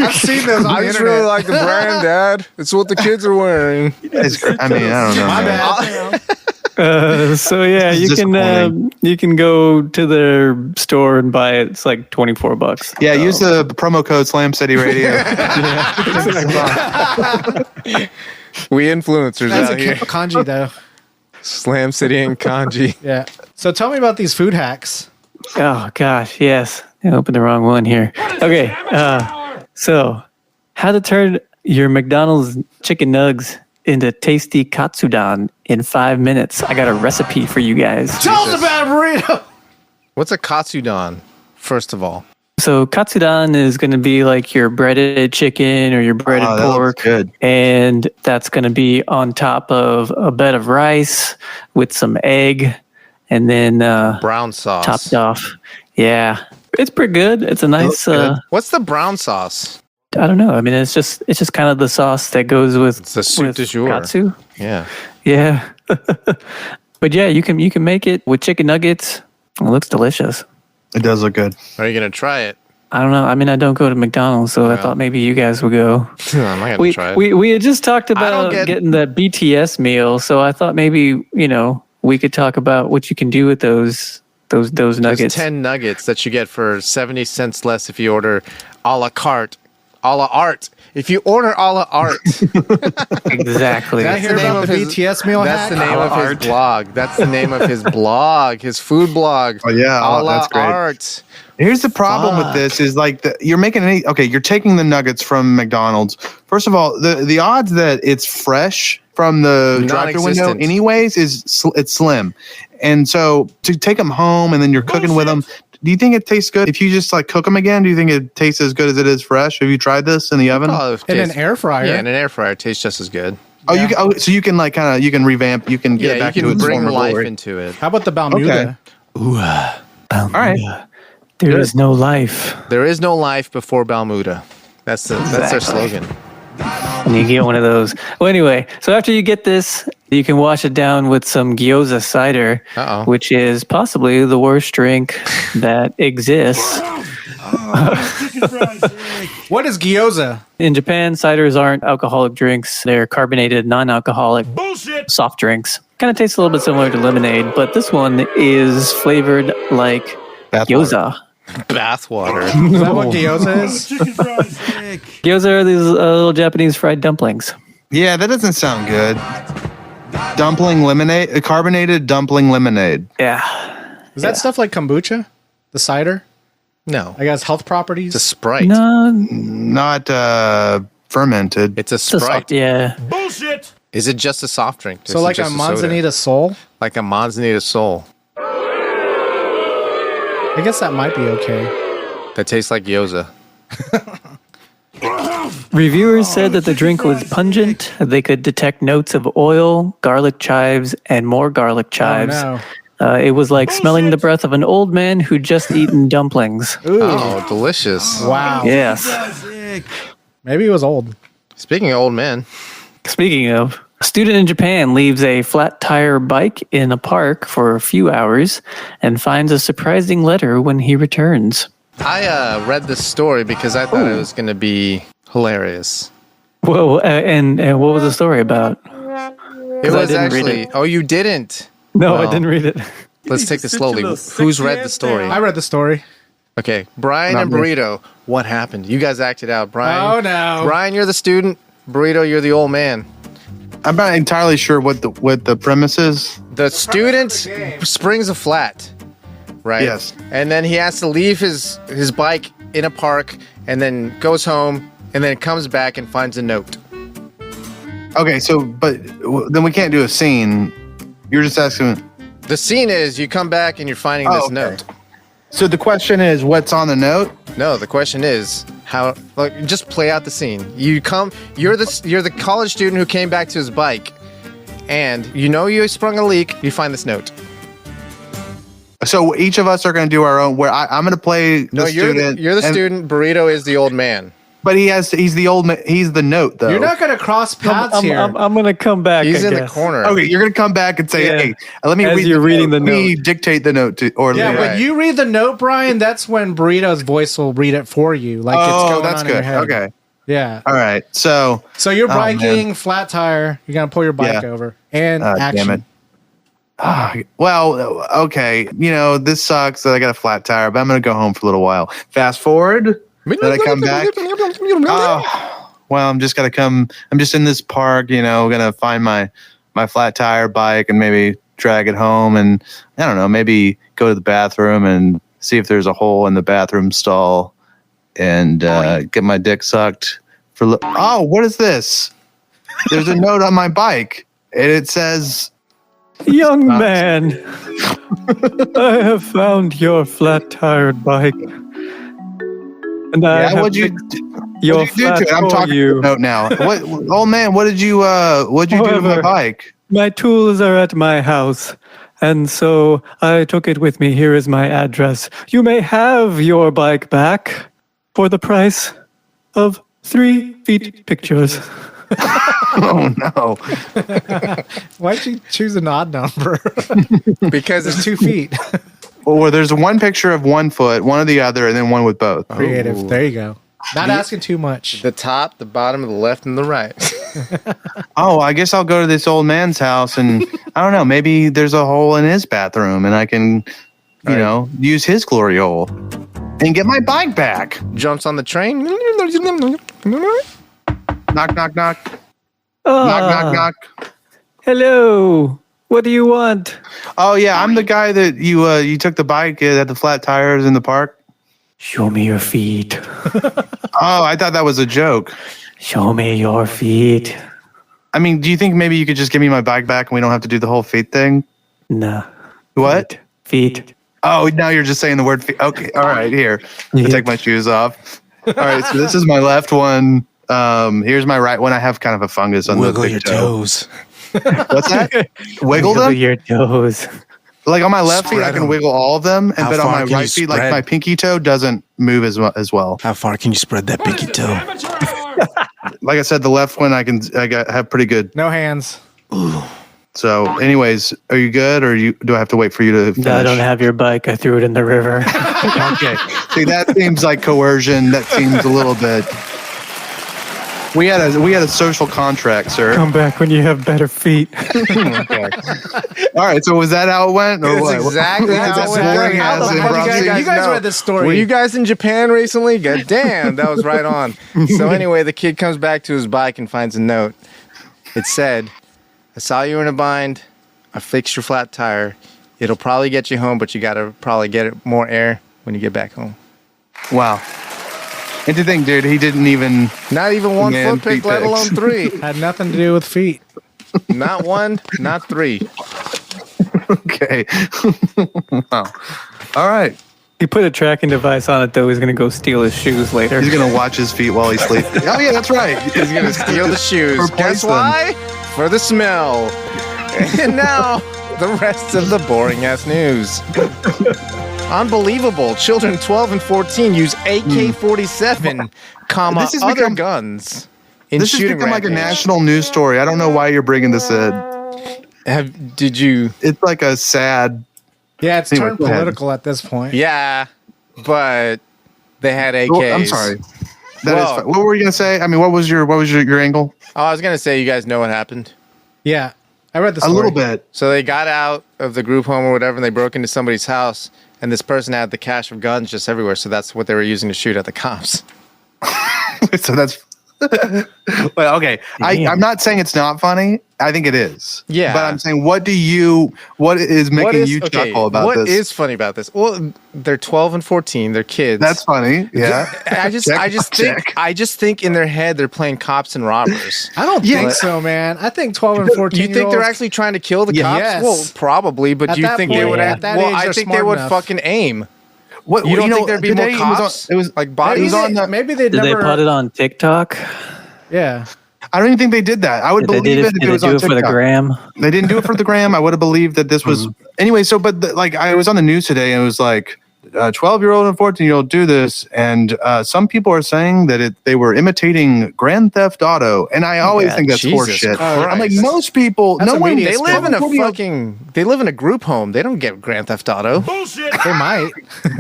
I've seen those on I the just internet. really like the brand, Dad. It's what the kids are wearing. I mean, I don't know. My man. bad. So yeah, This is disappointing. you can go to their store and buy it. It's like $24. Yeah, use the promo code Slam City Radio. We influencers That's a out here. kanji, though. Slam City and Kanji. Yeah. So tell me about these food hacks. Oh gosh, yes. I opened the wrong one here. Okay, so how to turn your McDonald's chicken nugs into tasty katsudon in 5 minutes. I got a recipe for you guys. Tell us about a burrito. What's a katsudon, first of all? So katsudon is going to be like your breaded chicken or your breaded Oh, that looks pork. good. And that's going to be on top of a bed of rice with some egg and then Brown sauce. topped off. Yeah, it's pretty good. It's a nice, good. What's the brown sauce? I don't know. I mean, it's just kind of the sauce that goes with It's the soup with du jour. katsu. Yeah. Yeah. But yeah, you can make it with chicken nuggets. It looks delicious. It does look good. Are you going to try it? I don't know. I mean, I don't go to McDonald's, so I Yeah. thought maybe you guys would go. I'm not going to try it. We had just talked don't about get- getting that BTS meal, so I thought maybe, we could talk about what you can do with those There's nuggets. 10 nuggets that you get for 70 cents less if you order a la carte. A la art. If you order a la art. Exactly. Did I hear the name about of the his- BTS meal That's hack? the name of his blog. That's the name of his blog, his food blog. Oh, yeah. A Oh, la that's great. art. Here's the problem with this is like you're making you're taking the nuggets from McDonald's. First of all, the odds that it's fresh from the drive-thru window Non-existent. anyways it's slim. And so to take them home and then you're cooking with them, do you think it tastes good? If you just like cook them again, do you think it tastes as good as it is fresh? Have you tried this in the oven? Oh, it In an tastes- air fryer. Yeah, in an air fryer, it tastes just as good. So you can like you can revamp, you can get it Yeah, back you into can its bring former life glory. into it. How about the Balmuda? Okay. All right. There is no life. There is no life before Balmuda. That's their Exactly. slogan. And you get one of those. Well, anyway, so after you get this, you can wash it down with some gyoza cider, Uh-oh. which is possibly the worst drink that exists. What is gyoza? In Japan, ciders aren't alcoholic drinks. They're carbonated, non-alcoholic soft drinks. Kind of tastes a little bit similar to lemonade, but this one is flavored like gyoza. Bathwater. Is that what gyoza is? Gyoza are these little Japanese fried dumplings. Yeah, that doesn't sound good. Dumpling lemonade, carbonated dumpling lemonade. Yeah. Is that stuff like kombucha? The cider? No. I guess health properties? It's a Sprite. No, Not fermented. It's a it's a Sprite. soft, yeah. Is it just a soft drink? So Is it like a just soda? Manzanita Soul? Like a Manzanita Soul I guess that might be okay. that tastes like gyoza. Reviewers said that the drink was pungent. They could detect notes of oil, garlic chives, and more garlic chives. Oh, no. It was like smelling the breath of an old man who'd just eaten dumplings. Ooh. Oh, delicious. Wow. Yes. Maybe it was old. Speaking of old men, Speaking of, a student in Japan leaves a flat tire bike in a park for a few hours and finds a surprising letter when he returns. I read this story because I thought it was going to be hilarious. Whoa, and what was the story about? It I was didn't read actually. it. Oh, you didn't? No, I Well, didn't read it. Let's take this slowly. Who's read the story? I read the story. Okay, Brian Not and me. Burrito. What happened? You guys acted out. Brian. Oh, no. Brian, you're the student. Burrito, you're the old man. I'm not entirely sure what the premise is. The student springs a flat, right? Yes. And then he has to leave his bike in a park, and then goes home, and then comes back and finds a note. Okay, so then we can't do a scene. You're just asking. The scene is you come back and you're finding this okay. note. So the question is, what's on the note? No, the question is how. Like, just play out the scene. You're the college student who came back to his bike, and you sprung a leak. You find this note. So each of us are going to do our own. Where I'm going to play the student. You're the student. Burrito is the old man. But he's the old man. He's the note, though. You're not going to cross paths here. I'm going to come back. He's I in guess. the corner. Okay, you're going to come back and say, "Hey, let me As read." you're reading the Let me note. dictate the note to. Or Yeah, Right. when you read the note, Brian, that's when Burrito's voice will read it for you. Like it's going that's on in your good. head. Okay. Yeah. All right. So You're Oh, biking, man. flat tire. You're going to pull your bike Yeah. over. And Damn action. it. Well, okay. This sucks that I got a flat tire, but I'm going to go home for a little while. Fast forward. Then I come back. Well, I'm just gonna come. I'm just in this park, gonna find my flat tire bike and maybe drag it home, and I don't know, maybe go to the bathroom and see if there's a hole in the bathroom stall, and get my dick sucked. Oh, what is this? There's a note on my bike, and it says, Young man, I have found your flat-tired bike. And I "Yeah, have what'd you fixed do your to flat it?" I'm for talking to you. the note now. What, old man? What'd you do to my However, bike? My tools are at my house, and so I took it with me. Here is my address. You may have your bike back for the price of 3 feet pictures. Oh no! Why'd you choose an odd number? Because it's 2 feet. Well, there's one picture of 1 foot, one of the other, and then one with both. Creative. There you go. Not asking too much. the top, the bottom, the left, and the right. Oh, I guess I'll go to this old man's house, and I don't know, maybe there's a hole in his bathroom, and I can, use his glory hole and get my bike back. Jumps on the train. Knock, knock, knock. Ah, Knock, knock, knock. Hello. What do you want? Oh yeah, I'm the guy that you took the bike at the flat tires in the park. Show me your feet. Oh, I thought that was a joke. Show me your feet. I mean, do you think maybe you could just give me my bike back and we don't have to do the whole feet thing? Nah. What? Feet. Oh, now you're just saying the word feet. Okay, all right, here. Yeah. I'll take my shoes off. All right, so this is my left one. Here's my right one. I have kind of a fungus on the big toe. toes. What's that? Wiggle them? your toes. Like on my left feet, I Spread can 'em. wiggle all of them, and How but on far my can you right feet, like spread? my pinky toe doesn't move as well. How far can you spread that pinky toe? Amateur hour. Like I said, the left one I have pretty good. No hands. So, anyways, are you good, or do I have to wait for you to finish? I don't have your bike. I threw it in the river. Okay. See, that seems like coercion. That seems a little bit. We had a social contract, sir. Come back when you have better feet. Okay. All right. So was that how it went, or That's what? exactly how That's it went. boring How as the in fuck Rob did said. You guys know? read this story. Were you guys in Japan recently? God damn, that was right on. So anyway, the kid comes back to his bike and finds a note. It said, "I saw you in a bind. I fixed your flat tire. It'll probably get you home, but you gotta probably get it more air when you get back home." Wow. And to think, dude, he didn't even. Not even one Man, foot pick, feet let alone pics. 3. Had nothing to do with feet. Not 1, not 3. Okay. Wow. All right. He put a tracking device on it, though. He's going to go steal his shoes later. He's gonna watch his feet while he sleeps. Oh yeah, that's right. He's gonna steal the shoes. Replace Guess why? For the smell. And now, the rest of the boring ass news. Unbelievable. Children 12 and 14 use AK-47, comma, This has other become- guns in This has shooting become like a rampage. national news story. I don't know why you're bringing this in. Did you? It's like a sad. Yeah, it's Anyway, turned go ahead. political at this point. Yeah, but they had AKs. Oh, I'm sorry. That is. Well- What were you gonna say? I mean, what was your angle? Oh, I was gonna say, you guys know what happened. Yeah. I read the A story. little bit. So they got out of the group home or whatever, and they broke into somebody's house, and this person had the cache of guns just everywhere. So that's what they were using to shoot at the cops. So that's Well, okay. I'm not saying it's not funny. I think it is. Yeah. But I'm saying, what is making you chuckle about this? What is funny about this? Well, they're 12 and 14. They're kids. That's funny. Yeah. I just think in their head they're playing cops and robbers. I don't think so, man. I think 12 and 14. You think they're actually trying to kill the cops? Yes. Well, probably. But do you think they would? at that age, I they're think they smart would enough. fucking aim. What, You don't think there'd be more today cops? It was like It bodies was on the, Maybe they'd Did never. they put it on TikTok? Yeah. I don't even think they did that. I would Did they believe it if it was on do it for the TikTok. gram? They didn't do it for the gram. I would have believed that this was anyway. So, but like I was on the news today, and it was like 12-year-old and 14-year-old do this, and some people are saying that they were imitating Grand Theft Auto, and I always think that's Jesus horseshit. Christ. I'm like, most people, That's no a one. media They live in a 14-year-old they live in a group home. They don't get Grand Theft Auto. They might.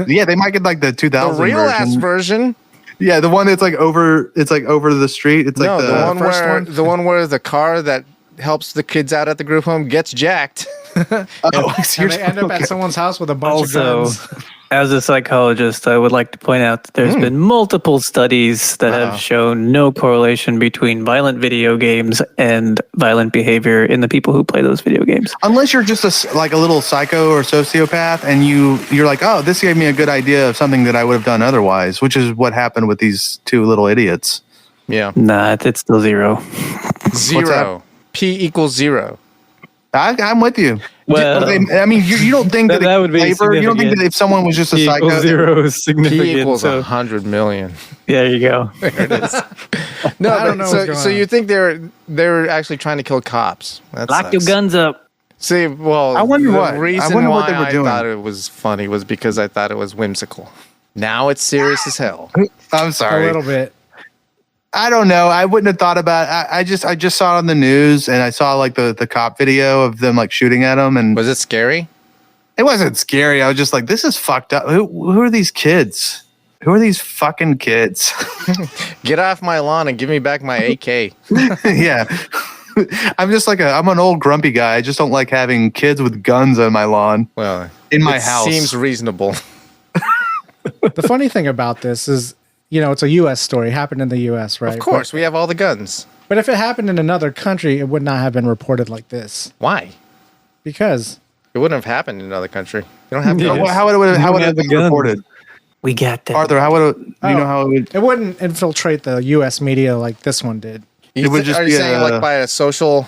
Yeah, they might get like the 2000 The real ass version. Yeah, the one that's like over. It's like over the street. It's No, like the one first where one? the one where the car that helps the kids out at the group home gets jacked. Oh, And they end up at someone's house with a bunch of Also, guns. as a psychologist, I would like to point out that there's been multiple studies that have shown no correlation between violent video games and violent behavior in the people who play those video games. Unless you're just like a little psycho or sociopath, and you're like, oh, this gave me a good idea of something that I would have done otherwise, which is what happened with these two little idiots. Yeah. Nah, it's still zero. Zero. P equals 0. I'm with you. Well, I mean, you don't think that, that would be flavor, you don't think that if someone was just a psycho, zero is significant. P equals So 100 million. there you go. No, I don't but know what's going so on. you think they're actually trying to kill cops? That Lock your sucks. guns up. See, well, I wonder the what. I reason wonder why what they were doing. I thought it was funny was because I thought it was whimsical. Now it's serious as hell. I'm A sorry. little bit. I don't know. I wouldn't have thought about it. I just saw it on the news, and I saw like the cop video of them like shooting at him, and Was it scary? it wasn't scary. I was just like, this is fucked up. Who are these kids? Who are these fucking kids? Get off my lawn and give me back my AK. Yeah. I'm just like I'm an old grumpy guy. I just don't like having kids with guns on my lawn Well, in my it house. seems reasonable. The funny thing about this is, it's a U.S. story. It happened in the U.S., right? Of course, we have all the guns. But if it happened in another country, it would not have been reported like this. Why? Because It wouldn't have happened in another country. You don't have Yeah. guns. Well, how would it have have the been guns. reported? We got that. Arthur, how would it, do you know how it would? it wouldn't infiltrate the U.S. media like this one did. You It would just are you be saying like by a social,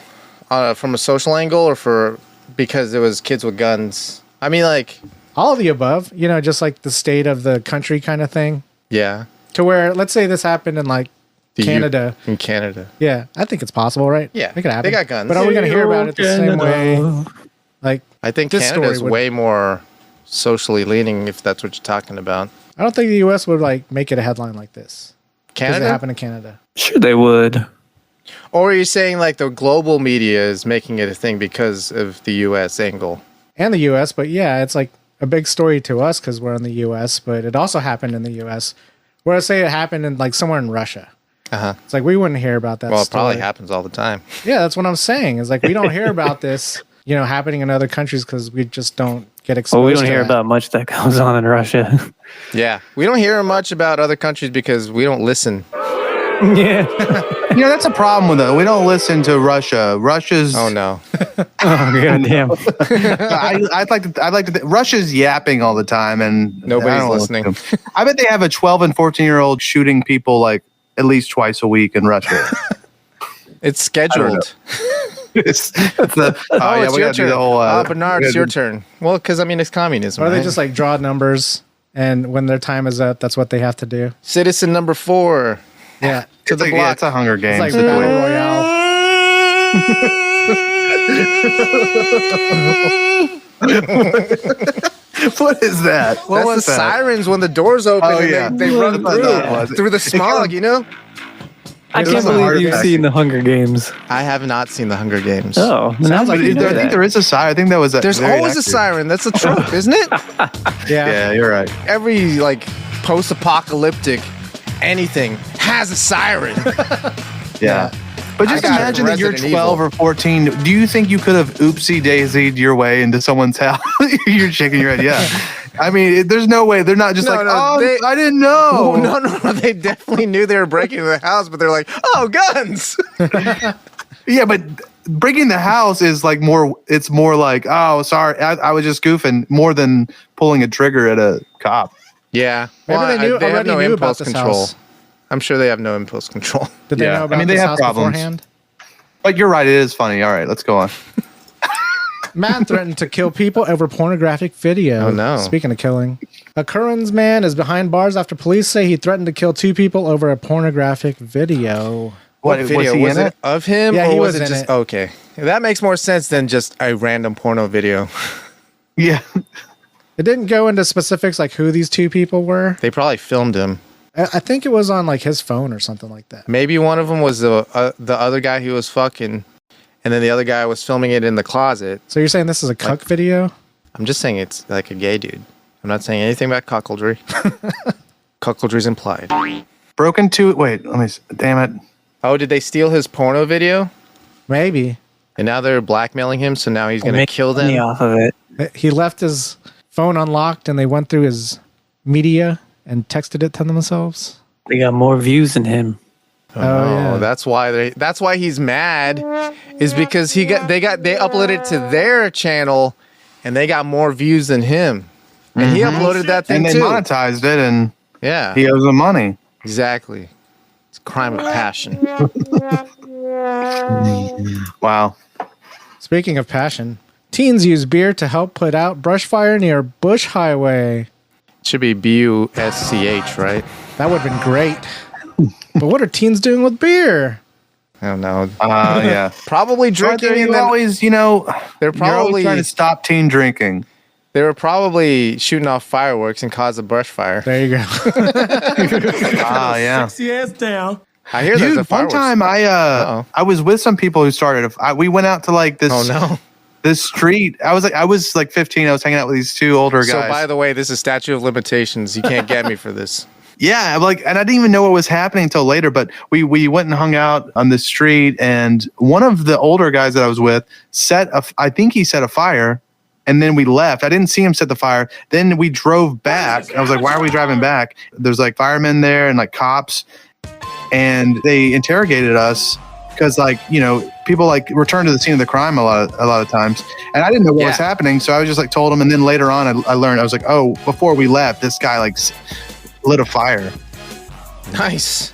from a social angle, or because it was kids with guns? I mean, like, All of the above, just like the state of the country kind of thing. yeah, To where, let's say this happened in like The U- Canada. in Canada. Yeah, I think it's possible, right? Yeah, it could happen. they got guns. But are we going to hear about it the same way? Like, I think This Canada's story would- way more socially leaning, if that's what you're talking about. I don't think the U.S. would like make it a headline like this. Because it Canada? happened in Canada. Sure, they would. Or are you saying like the global media is making it a thing because of the U.S. angle? And the U.S., but yeah, it's like a big story to us because we're in the U.S., but it also happened in the U.S. Whereas say it happened in like somewhere in Russia. Uh-huh. It's like we wouldn't hear about that Well, it story. probably happens all the time. Yeah, that's what I'm saying. It's like we don't hear about this, happening in other countries because we just don't get exposed Well, we don't to hear that. about much that goes on in Russia. Yeah, we don't hear much about other countries because we don't listen. Yeah. That's a problem with it. We don't listen to Russia. Russia's. Oh no. Oh, goddamn. I'd like to. Russia's yapping all the time, and Nobody's I don't listening. listen to them. I bet they have a 12 and 14-year-old shooting people like at least twice a week in Russia. It's scheduled. it's the, Oh, it's we your gotta do turn. the whole, Bernard, we it's gotta your do- turn. Well, because I mean, it's communism. Or they right? just like draw numbers, and when their time is up, that's what they have to do. Citizen number 4 Yeah. to It's the like, block. it's a Hunger It's Games. like Battle Royale. What is that? Well, when That's the sound. sirens, when the doors open, Oh, and yeah. they run That's what that was. through the smog, I It can't was a believe hard you've attack. seen the Hunger Games. I have not seen the Hunger Games. Oh, Sounds like you know I think there is a siren. I think that was. There's very always a accurate. siren. That's a trope, isn't it? Yeah. Yeah, you're right. Every like post-apocalyptic anything has a siren. Yeah. But just I got it imagine from that you're Resident 12 Evil. or 14. Do you think you could have oopsie daisied your way into someone's house? You're shaking your head. Yeah. I mean, there's no way they're not just No, like, no, oh, I didn't know. No. They definitely knew they were breaking into the house, but they're like, oh, guns. Yeah, but breaking the house is like more. It's more like, oh, sorry, I was just goofing, more than pulling a trigger at a cop. Yeah. Maybe they have no knew about impulse this control. house. I'm sure they have no impulse control. Did they Yeah. know about I mean, they this have house problems. beforehand? But you're right, it is funny. All right, let's go on. Man threatened to kill people over pornographic video. Oh, no. Speaking of killing, a Curran's man is behind bars after police say he threatened to kill 2 people over a pornographic video. What Video was was he in it of him? Yeah, or he was was it in just it. okay? That makes more sense than just a random porno video. Yeah. It didn't go into specifics like who these 2 people were. They probably filmed him. I think it was on like his phone or something like that. Maybe one of them was the other guy who was fucking, and then the other guy was filming it in the closet. So you're saying this is a cuck video? I'm just saying it's like a gay dude. I'm not saying anything about cuckoldry. Cuckoldry's implied. Broken to. Wait, let me. Damn it. Oh, did they steal his porno video? Maybe. And now they're blackmailing him, so now he's going to Make kill money them. off of it. He left his phone unlocked and they went through his media and texted it to themselves. They got more views than him. Oh, yeah. That's why he's mad, is because they uploaded it to their channel and they got more views than him. And he uploaded that thing And they too. monetized it, and Yeah. he owes them money. Exactly. It's a crime of passion. Wow. Speaking of passion, teens use beer to help put out brush fire near Bush Highway. It should be BUSCH, right? That would have been great. But what are teens doing with beer? I don't know. Yeah. Probably drinking You and then always, they're you're probably always trying to stop teen drinking. they were probably shooting off fireworks and caused a brush fire. There you go. Yeah. I hear there's a Dude, one fireworks. time Uh-oh. I was with some people who started. We went out to like this. Oh no. This street. I was like 15. I was hanging out with these 2 older guys. So by the way, this is statute of limitations. You can't get me for this. Yeah, and I didn't even know what was happening until later. But we went and hung out on the street, and one of the older guys that I was with I think he set a fire, and then we left. I didn't see him set the fire. Then we drove back. I was like, "Why are we driving back?" There's like firemen there and like cops, and they interrogated us because people like return to the scene of the crime a lot of times, and I didn't know what was happening. So I was just like told them, and then later on I learned. I was like, "Oh, before we left, this guy like lit a fire." Nice.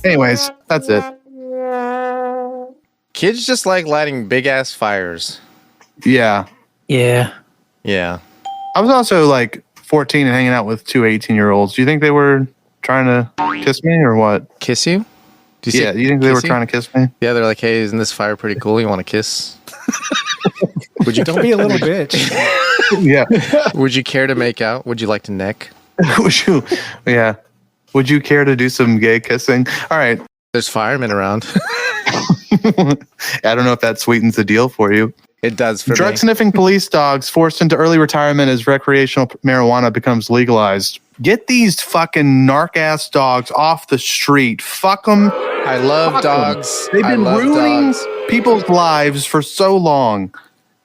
Anyways, that's it. Kids just like lighting big ass fires. Yeah. Yeah. Yeah. I was also like 14 and hanging out with 2 18-year-olds. Do you think they were trying to kiss me or what? Kiss you? Do Yeah, you think they were kiss you? trying to kiss me? Yeah, they're like, hey, isn't this fire pretty cool? You want to kiss? Would you Don't be a little bitch. Yeah. Would you care to make out? Would you like to neck? Yeah. Would you care to do some gay kissing? All right. There's firemen around. I don't know if that sweetens the deal for you. It does for me. Drug sniffing police dogs forced into early retirement as recreational marijuana becomes legalized. Get these fucking narc ass dogs off the street. Fuck them. I love dogs. They've I been love ruining dogs. people's lives for so long.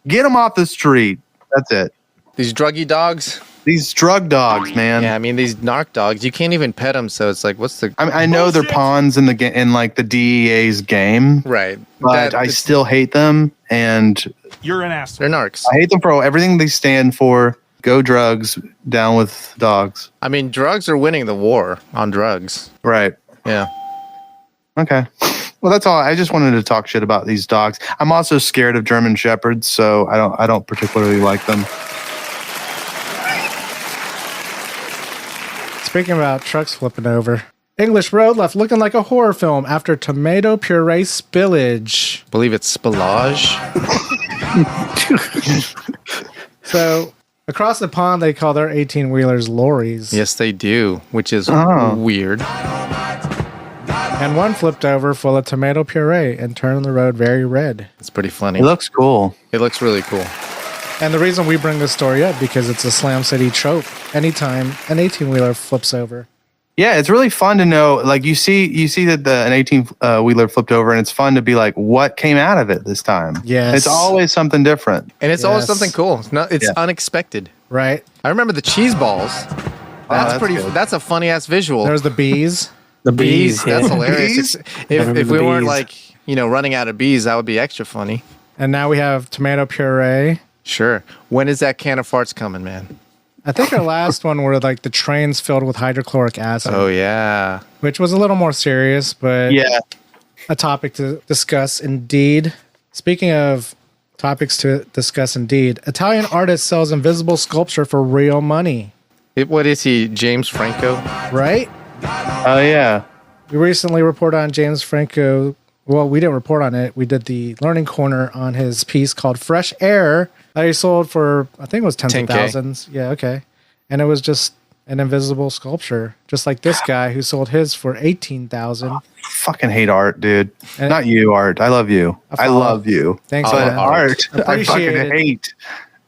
Get them off the street. That's it. These druggy dogs. These drug dogs, man. Yeah, I mean these narc dogs. You can't even pet them, so it's like, what's the I know they're pawns in the in like the DEA's game, right? but I still hate them, and You're an ass. They're narcs. I hate them for everything they stand for. Go drugs, down with dogs. I mean, drugs are winning the war on drugs. Right. Yeah. Okay. Well, that's all. I just wanted to talk shit about these dogs. I'm also scared of German Shepherds, so I don't particularly like them. Speaking about trucks flipping over, English road left looking like a horror film after tomato puree spillage. I believe it's spillage. So across the pond, they call their 18-wheelers lorries. Yes, they do, which is weird. And one flipped over full of tomato puree and turned the road very red. It's pretty funny. It looks cool. It looks really cool. And the reason we bring this story up because it's a Slam City trope. Anytime an 18-wheeler flips over. Yeah, it's really fun to know. Like you see that an 18-wheeler flipped over, and it's fun to be like, what came out of it this time? Yes. It's always something different. And it's always Yes. something cool. It's unexpected. Right. I remember the cheese balls. That's pretty. good. That's a funny ass visual. There's the bees. The bees. That's yeah. hilarious. remember If the we weren't bees. like running out of bees, that would be extra funny. And now we have tomato puree. Sure. When is that can of farts coming, man? I think our last one were like the trains filled with hydrochloric acid, Oh yeah. which was a little more serious, but Yeah. a topic to discuss indeed. Speaking of topics to discuss indeed, Italian artist sells invisible sculpture for real money, What is he? James Franco? right? Oh, yeah. We recently reported on James Franco. Well, we didn't report on it. We did the Learning Corner on his piece called Fresh Air that he sold for, I think it was tens of 10K. thousands. Yeah, okay. And it was just an invisible sculpture, just like this guy who sold his for 18,000. Fucking hate art, dude. And- Not you, Art. I love you. I follow. love you. Thanks, But man. art, I Appreciate fucking it. hate.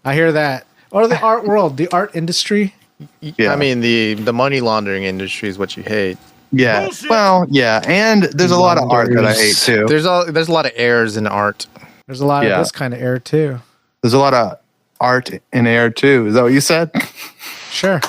I hear that. Or the art world, the art industry. Yeah. I mean, the money laundering industry is what you hate. Yeah. Well, yeah. And there's a lot of art that I hate, too. There's a lot of errors in art. There's a lot Yeah. of this kind of air too. There's a lot of art in air, too. Is that what you said? Sure.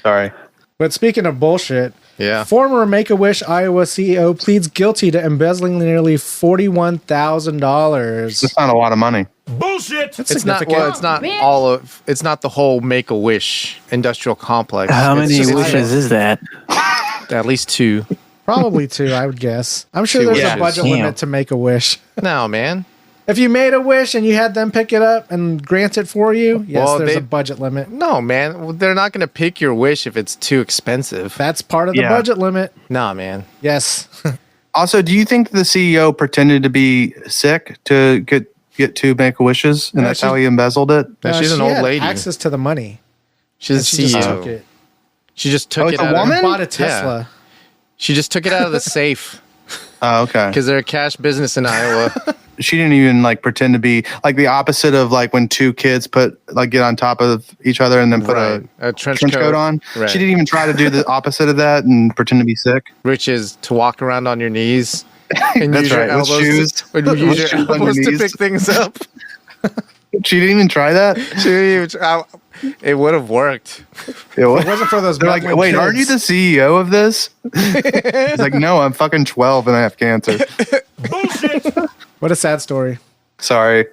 Sorry. But speaking of bullshit, Yeah. former Make-A-Wish Iowa CEO pleads guilty to embezzling nearly $41,000. That's not a lot of money. Bullshit! It's not. Well, it's not all of. It's not the whole Make-A-Wish industrial complex. How It's many just wishes is that? At least 2. Probably 2, I would guess. I'm sure Two there's wishes. a budget Damn. limit to make a wish. No, man. If you made a wish and you had them pick it up and grant it for you, yes, Well, there's they- a budget limit. No, man. Well, they're not going to pick your wish if it's too expensive. That's part of the Yeah. budget limit. Nah, man. Yes. Also, do you think the CEO pretended to be sick to get 2 Make-A-Wishes, and No, that's how he embezzled it? No, she's an she old had lady. access to the money. She's a And she just took CEO. it. She just took Oh, it it's a out woman? of Bought a Tesla. She just took it out of the safe Oh, okay. because they're a cash business in Iowa. She didn't even pretend to be the opposite of when 2 kids get on top of each other and then put Right. a A trench trench coat. coat on. Right. She didn't even try to do the opposite of that and pretend to be sick. Which is to walk around on your knees and That's use your right, with elbows. shoes. Use With your shoes on your elbows to knees. pick things up. She didn't even try that. It would have worked. It was- It wasn't for those They're like, Buckman wait, aren't you kids. the CEO of this? He's like, no, I'm fucking 12 and I have cancer. What a sad story. Sorry.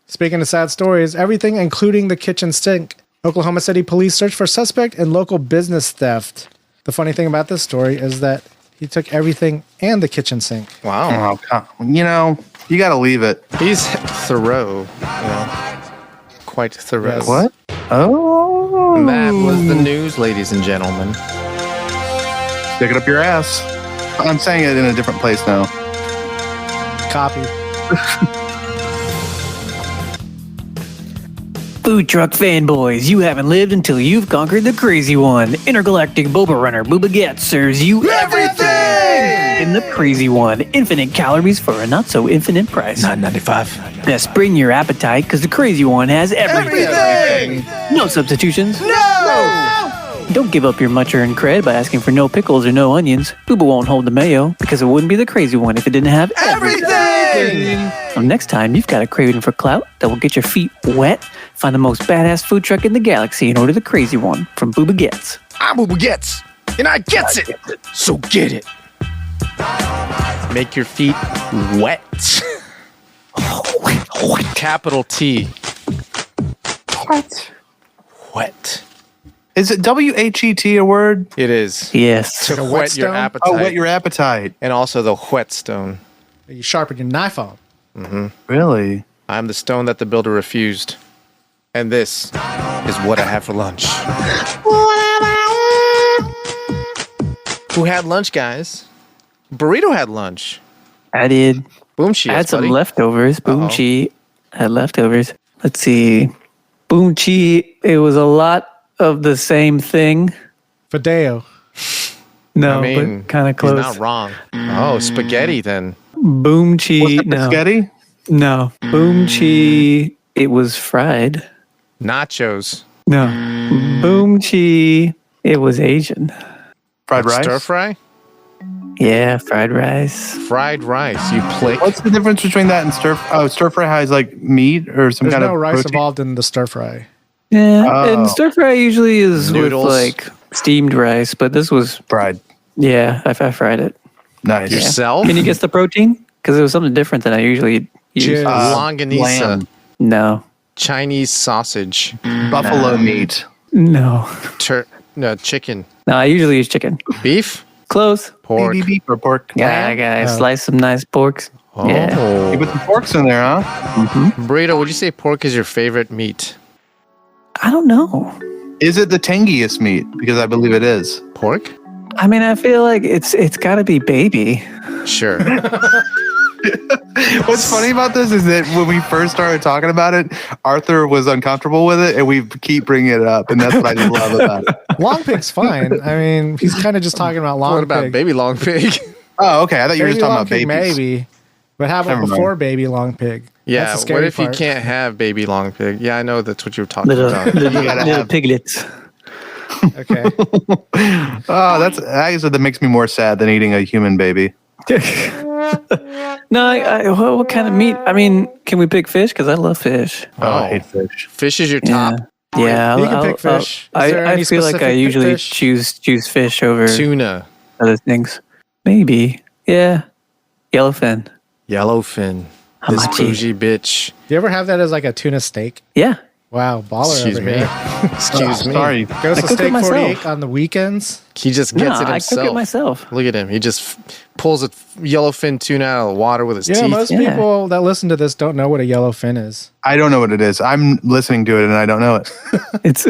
Speaking of sad stories, everything including the kitchen sink. Oklahoma City police search for suspect in local business theft. The funny thing about this story is that he took everything and the kitchen sink. Wow. Oh, God. You got to leave it. He's thorough. Quite thorough. Yes. What? Oh. And that was the news, ladies and gentlemen. Stick it up your ass. I'm saying it in a different place now. Copy. Food truck fanboys, you haven't lived until you've conquered the crazy one. Intergalactic Boba Runner Booba Get serves you everything in the crazy one. Infinite calories for a not so infinite price. $9.95. Best bring your appetite because the crazy one has everything. No substitutions. No! Don't give up your much earned cred by asking for no pickles or no onions. Booba won't hold the mayo because it wouldn't be the crazy one if it didn't have everything. So next time you've got a craving for clout that will get your feet wet, find the most badass food truck in the galaxy and order the crazy one from Booba Gets. I'm Booba Gets, and I gets it. So get it. Make your feet wet. Capital T. What? Wet. Is it WHET a word? It is. Yes. To The whet your whetstone? appetite. Oh, whet your appetite. and also the whetstone. You sharpen your knife on. Really? I'm the stone that the builder refused. And this is what I have for lunch. Who had lunch, guys? Burrito had lunch. I did. Boom cheese. I had some buddy. leftovers. Boom Uh-oh. Chi had leftovers. Let's see. Boom Chi, it was a lot of the same thing. Fideo. No, I mean, but kind of he's close. not wrong. Oh, spaghetti then. Boom Chi, Was it no. spaghetti? No. Boom Chi, it was fried. Nachos. No. Boom Chi, it was Asian. Fried rice? Stir fry? Yeah, fried rice. Fried rice, you plick. What's the difference between that and stir fry has like meat or some There's kind no of rice protein? involved in the stir fry. Yeah, Oh. and stir fry usually is Noodles. with like steamed rice, but this was Fried. yeah, I fried it. Nice. Yourself? Can you guess the protein? Because it was something different than I usually use. Cheers. Longanisa. Lamb. No, Chinese sausage. Buffalo meat. no, No, chicken. no. I usually use chicken. Beef? Close. Pork. Baby beef or pork? Yeah, I gotta slice some nice porks. Oh. Yeah. You put some porks in there, huh? Burrito, would you say pork is your favorite meat? I don't know. Is it the tangiest meat? Because I believe it is. Pork? I mean, I feel like it's got to be baby. Sure. What's funny about this is that when we first started talking about it, Arthur was uncomfortable with it, and we keep bringing it up, and that's what I just love about it. Long pig's fine. I mean, he's kind of just talking about long What about pig. baby long pig? Oh, okay. I thought you were Baby just talking long about pig, babies. maybe. But how about Never mind. before baby long pig? Yeah, That's the what scary if part. you can't have baby long pig? Yeah, I know that's what you were talking Little about. little piglets. Okay. Oh, that makes me more sad than eating a human baby. No, what kind of meat? I mean, can we pick fish? Because I love fish. Oh, I hate fish. Fish is your top. Yeah, You can pick fish. Is there I any feel like I specific usually fish? choose fish over Tuna. other things. Maybe. Yeah. Yellowfin. Yellowfin. This Hamachi. bougie bitch. Do you ever have that as like a tuna steak? Yeah. Wow, baller Excuse over me. here. Excuse me. Sorry. Goes I to cook it Steak myself. 48 on the weekends. He just No, gets it I himself. cook it myself. Look at him. He just pulls a yellowfin tuna out of the water with his Yeah, teeth. most Yeah. people that listen to this don't know what a yellow fin is. I don't know what it is. I'm listening to it, and I don't know it. It's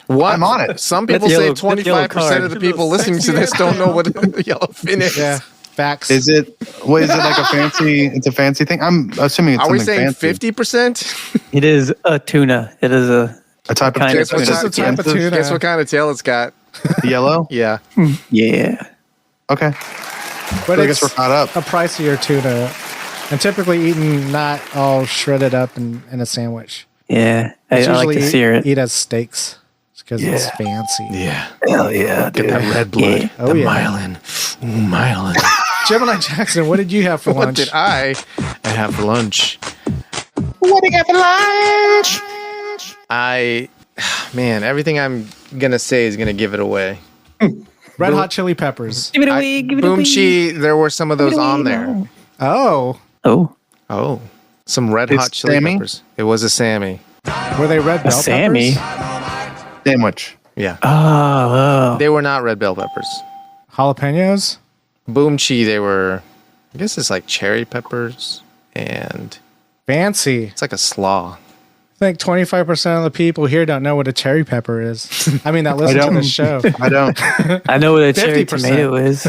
What? I'm on it. Some people That's say yellow- that's yellow 25% of the card. people listening to this don't know what a yellowfin is. Yeah, facts. Is it? What is it like a fancy? It's a fancy thing. I'm assuming it's Are we something saying fancy. 50%? it is a tuna. It is a type of kind Guess of what, It's just a type of tuna. guess what kind of tail it's got? yellow? Yeah. yeah. Okay. But I guess we're caught up. a pricier tuna, and typically eaten not all shredded up in a sandwich. Yeah. I It's like usually to sear it. eat as steaks because it's fancy. Yeah. Hell yeah, Get that red blood. Yeah. Oh, the yeah. myelin. Ooh, myelin. Gemini Jackson, what did you have for What lunch? did I have for lunch? What do you have for lunch? Man, everything I'm gonna say is gonna give it away. Red hot chili peppers. Give it away. Give it away. Boomchi, there were some of those on there. Oh, Oh, Oh, some red It's hot chili Sammy? peppers. It was a Sammy. were they red a bell Sammy. peppers? Sandwich. Yeah, Oh, they were not red bell peppers. Jalapenos? Boomchi, they were. I guess it's like cherry peppers, and Fancy. it's like a slaw. I think 25% of the people here don't know what a cherry pepper is. I mean, that listen to don't. this show. I don't. I know what a cherry 50%. tomato is.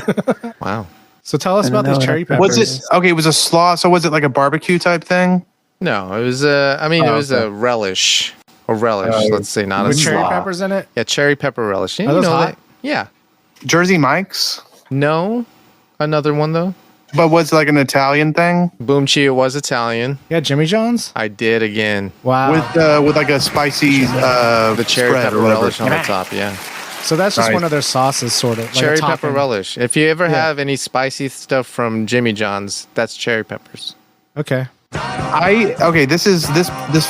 Wow. So tell us I don't about these know cherry what that- peppers. Was it okay? It was a slaw. So was it like a barbecue type thing? No, it was a. I mean, it was okay. a relish. A relish, let's say, not a with cherry slaw. peppers in it? Yeah, cherry pepper relish. You Are those know hot? that? Yeah. Jersey Mike's, No, another one though. but was it like an Italian thing Boomchi, it was Italian. Yeah, Jimmy John's? I did again. Wow. with like a spicy The cherry spread pepper or whatever. relish on the top. Yeah. So that's just Nice. one of their sauces, sort of. Like a Cherry pepper topping. relish. If you ever have any spicy stuff from Jimmy John's, that's cherry peppers. Okay. This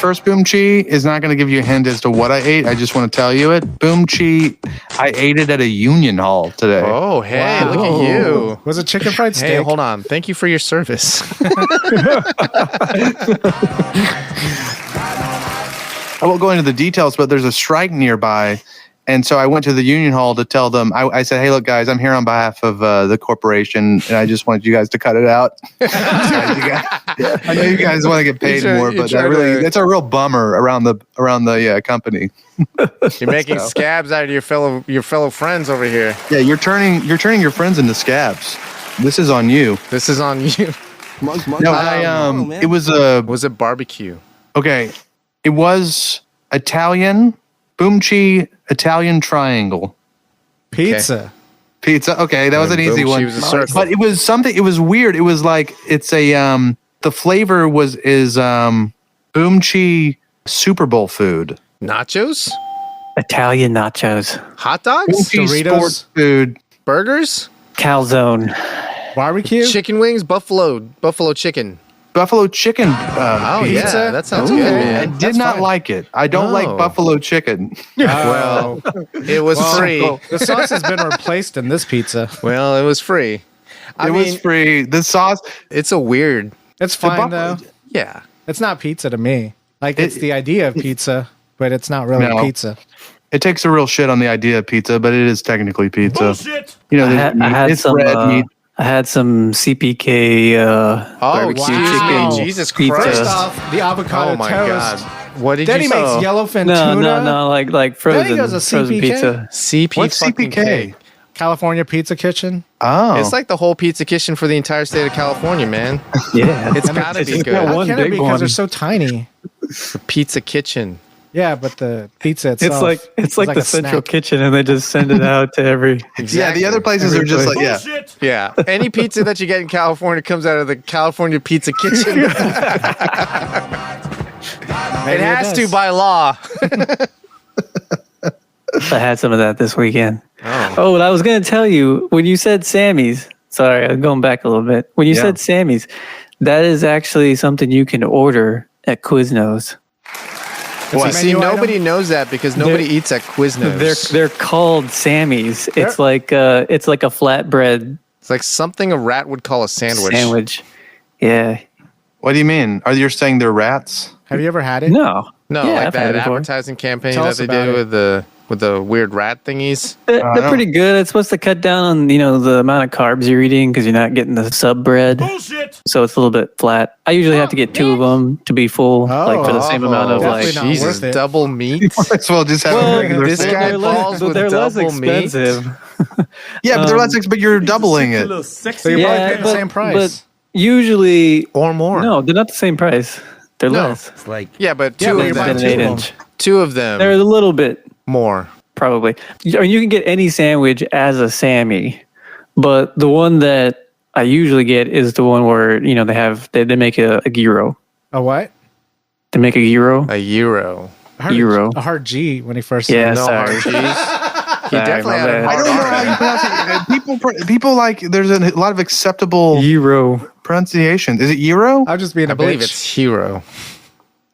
first boomchi is not going to give you a hint as to what I ate. I just want to tell you it. Boomchi, I ate it at a union hall today. Oh, hey, Wow. look at you. Was it chicken fried steak? Hey, hold on. Thank you for your service. I won't go into the details, but there's a strike nearby. And so I went to the union hall to tell them, I said, hey, look, guys, I'm here on behalf of the corporation, and I just wanted you guys to cut it out. I know you guys want to get paid more, but it's a real bummer around the company. You're making scabs out of your fellow friends over here. Yeah, you're turning your friends into scabs. This is on you. This is on you. No, it was a Was it barbecue? okay. It was Italian boomchi Italian triangle Pizza. pizza. Okay, that was an easy Boomchi one. was a circle. But it was something. It was weird. It was like it's a the flavor is boomchi Super Bowl food. Nachos? Italian nachos. Hot dogs? Boomchi Doritos? sports food. Burgers? Calzone. Barbecue? Chicken wings, buffalo chicken. Buffalo chicken Oh pizza. yeah, that sounds Okay. good, I man. did That's not fine. like it. I don't like Oh. buffalo chicken. Well, it was free. The sauce has been replaced in this pizza. Well, it was free. I It mean, was free. The sauce. it's a weird. It's fine though. Yeah. It's not pizza to me. Like it's the idea of pizza, but it's not really No. pizza. It takes a real shit on the idea of pizza, but it is technically pizza. Bullshit. You know, I there's meat. had It's some. red meat. I had some CPK barbecue wow. chicken. Jesus pizza. Christ. First off, the avocado Oh my toast. god. What did Then you he makes say? yellowfin No, tuna. no, like frozen, goes a frozen CPK. pizza. CP What's fucking CPK? K. California Pizza Kitchen. Oh, It's like the whole pizza kitchen for the entire state of California, man. Yeah, It's gotta be just good. got How one can it big be? Because one. they're so tiny. The pizza kitchen. Yeah, but the pizza itself. It's like the a central snack. kitchen, and they just send it out to every. yeah. The other places are just like, yeah. Bullshit. Yeah. Any pizza that you get in California comes out of the California Pizza Kitchen. It Maybe has to does. by law. I had some of that this weekend. Oh, what I was going to tell you when you said Sammy's. Sorry, I'm going back a little bit. When you Yeah. said Sammy's, that is actually something you can order at Quiznos. It's a See, menu nobody item? knows that because nobody eats at Quiznos. They're called Sammy's. It's like a flatbread It's like something a rat would call a sandwich. Yeah. What do you mean? Are you saying they're rats? Have you ever had it? No. No, Yeah, like I've had that it before. advertising campaign Tell that us they about did it. with the weird rat thingies. They're don't- pretty good. It's supposed to cut down on the amount of carbs you're eating because you're not getting the sub bread, Bullshit. so it's a little bit flat. I usually have to get 2 of them to be full, like for the same amount of definitely like. not Jesus, worth it. double meat. Might as well just have a Well, regular this sandwich. guy they're less, balls but with they're less double meat. expensive. Yeah, but they're less but you're doubling A it. little So sexy. you're probably Yeah, paying the same price. But usually, Or more. no, they're not the same price. They're No. less. Yeah, but Yeah, two but of you're them. buying Than two an of 8-inch. Two of them. They're a little bit more. probably. You can get any sandwich as a Sammy, but the one that I usually get is the one where they make a gyro. A what? They make a gyro. A euro. I heard Euro. A hard G when he first Yeah, said it. No sorry. hard cheese. He Sorry, definitely my had a bad. I hard don't know R. how you pronounce it. People like there's a lot of acceptable Gyro. pronunciation. Is it Euro? I'm just being a I believe bitch. it's hero.